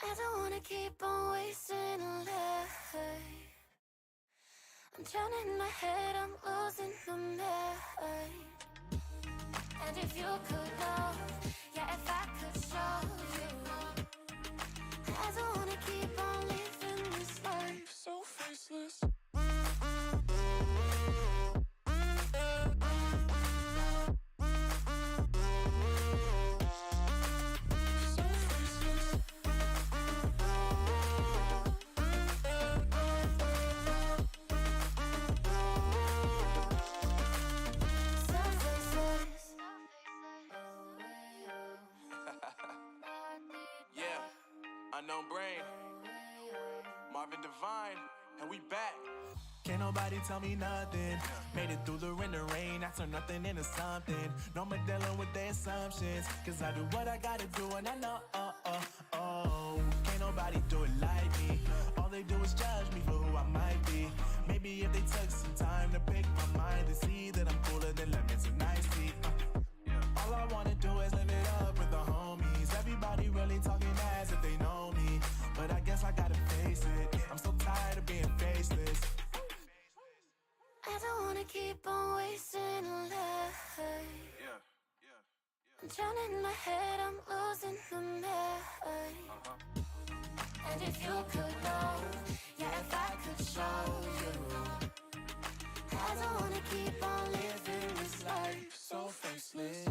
I don't want to keep on wasting life, I'm drowning in my head, I'm losing my mind. And if you could know, yeah, if I could show you, I don't wanna keep on living this life so faceless. Unknown Brain, Marvin Divine, and we back. Can't nobody tell me nothing. Made it through the rain, I turn nothing into something. No more dealing with their assumptions, cause I do what I gotta do and I know, can't nobody do it like me. All they do is judge me for who I might be. Maybe if they took some time to pick my mind, they see that I'm cooler than lemons and iced tea. All I wanna do is live it up with the homies. Everybody really talking as if they know me, but I guess I gotta face it. I'm so tired of being faceless. I don't wanna keep on wasting life. I'm drowning in my head, I'm losing my mind. And if you could know, yeah, if I could show you, I don't wanna keep on living this life so faceless.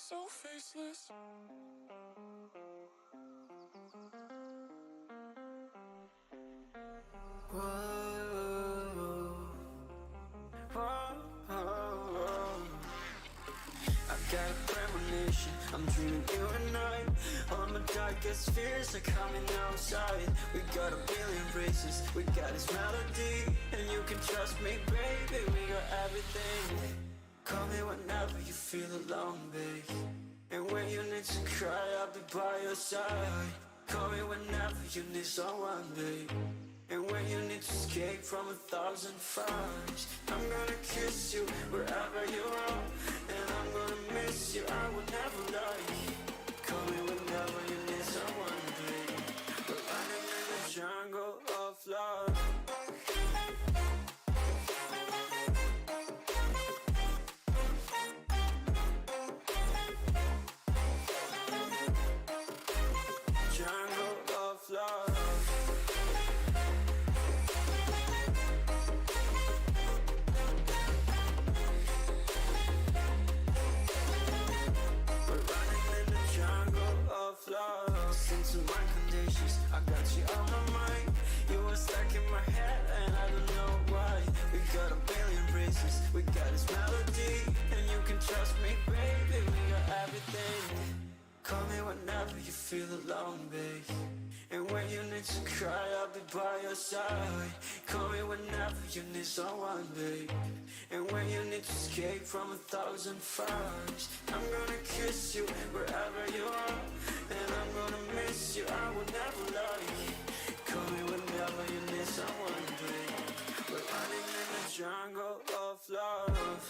So faceless. I've got a premonition, I'm dreaming you and I. All my darkest fears are coming outside. We got a billion races, we got this melody, and you can trust me, baby, we got everything. Call me whenever you feel alone, babe, and when you need to cry, I'll be by your side. Call me whenever you need someone, babe, and when you need to escape from 1,000 fires. I'm gonna kiss you wherever you are, and I'm gonna miss you, I will never lie. Call me whenever you need someone, babe. We're running in the jungle of love. Jungle of love. my head and I don't know why. We got a billion reasons, we got this melody, and you can trust me, baby, we got everything. Call me whenever you feel alone, babe. And when you need to cry, I'll be by your side. Call me whenever you need someone, babe. And when you need to escape from 1,000 fires, I'm gonna kiss you wherever you are. And I'm gonna miss you, I will never lie. Call me whenever you need someone, babe. We're running in the jungle of love.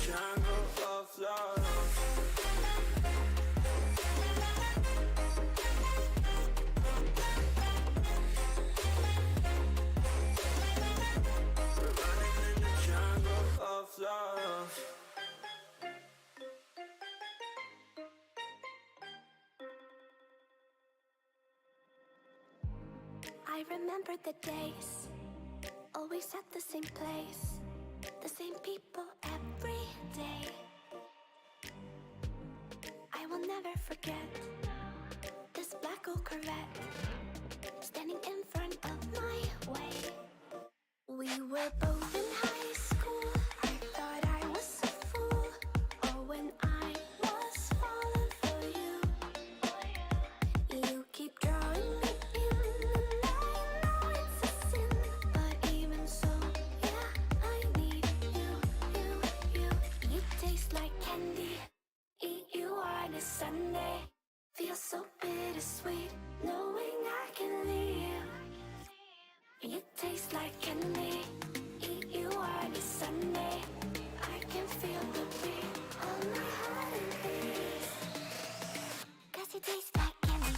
Jungle of love. We're running in the jungle of love. I remember the days, always at the same place, the same people every day. I will never forget this black old Corvette standing in front of my way. We were both in high school. I thought I was a fool. Oh, when I was falling for you. You keep drawing me in, and I know it's a sin, but even so, yeah, I need you. You taste like candy. Eat you on a Sunday. Feel so bittersweet, knowing I can leave. You taste like candy. Eat you on a Sunday. I can feel the beat on my heart and beats. 'Cause you taste like candy.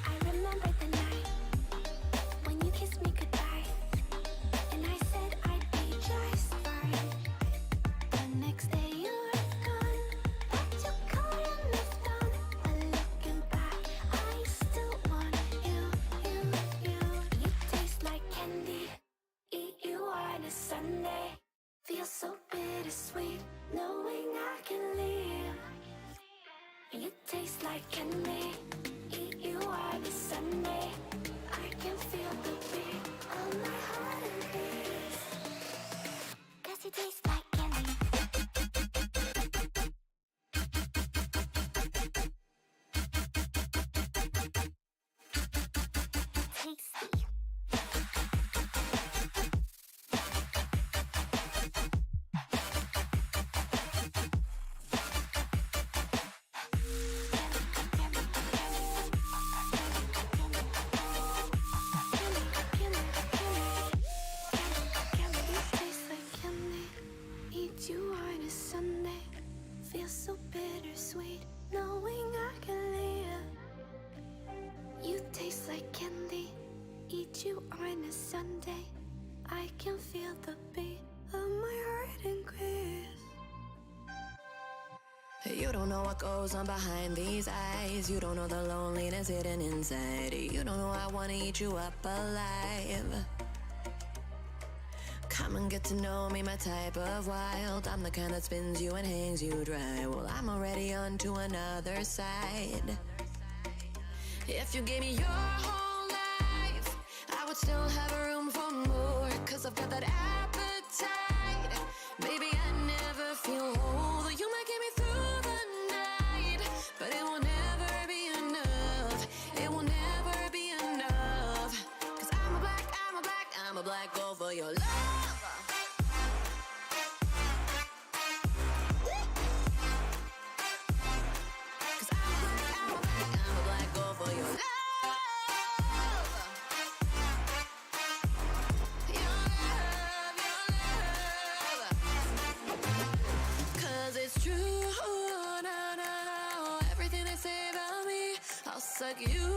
I remember the night when you kissed me goodbye, and I said I'd be just fine. The next day you were gone, but you couldn't moved on. But looking back, I still want you. You taste like candy. Eat you on a Sunday. Feel so bittersweet, knowing I can leave. You taste like candy. Eat you on a Sunday. I can feel the beat on my heart and beats. 'Cause you taste like candy. Tasty. Eat you on a Sunday. Feel so bittersweet, knowing I can live. You taste like candy. Eat you on a Sunday. I can feel the beat of my heart increase. You don't know what goes on behind these eyes. You don't know the loneliness hidden inside. You don't know I wanna eat you up alive. Come and get to know me, my type of wild. I'm the kind that spins you and hangs you dry. Well, I'm already on to another side. If you gave me your whole life, I would still have room for more. 'Cause I've got that appetite. Maybe I never feel whole. Though you might get me through the night, but it will never be enough. It will never be enough. 'Cause I'm a black gold for your love. Suck you,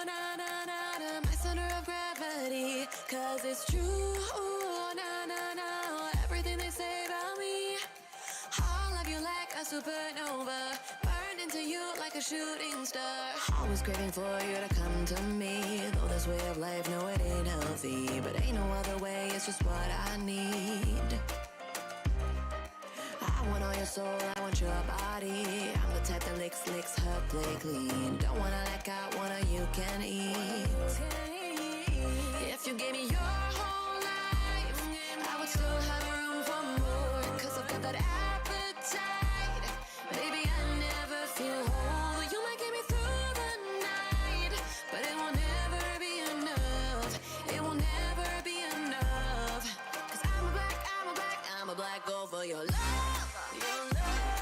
na na na na, my center of gravity. 'cause it's true. Nah, nah, nah. Everything they say about me, all of you like a supernova, burned into you like a shooting star. Always craving for you to come to me. Though this way of life, no, it ain't healthy, but ain't no other way. It's just what I need. I want all your soul, I want your body. I'm the type that licks her play clean. Don't wanna let out, wanna you can eat. If you gave me your whole life, I would still have room for more. 'Cause I've got that appetite. Baby, I never feel whole. You might get me through the night, but it will never be enough. It will never be enough. 'Cause I'm a black girl for your love. Your love.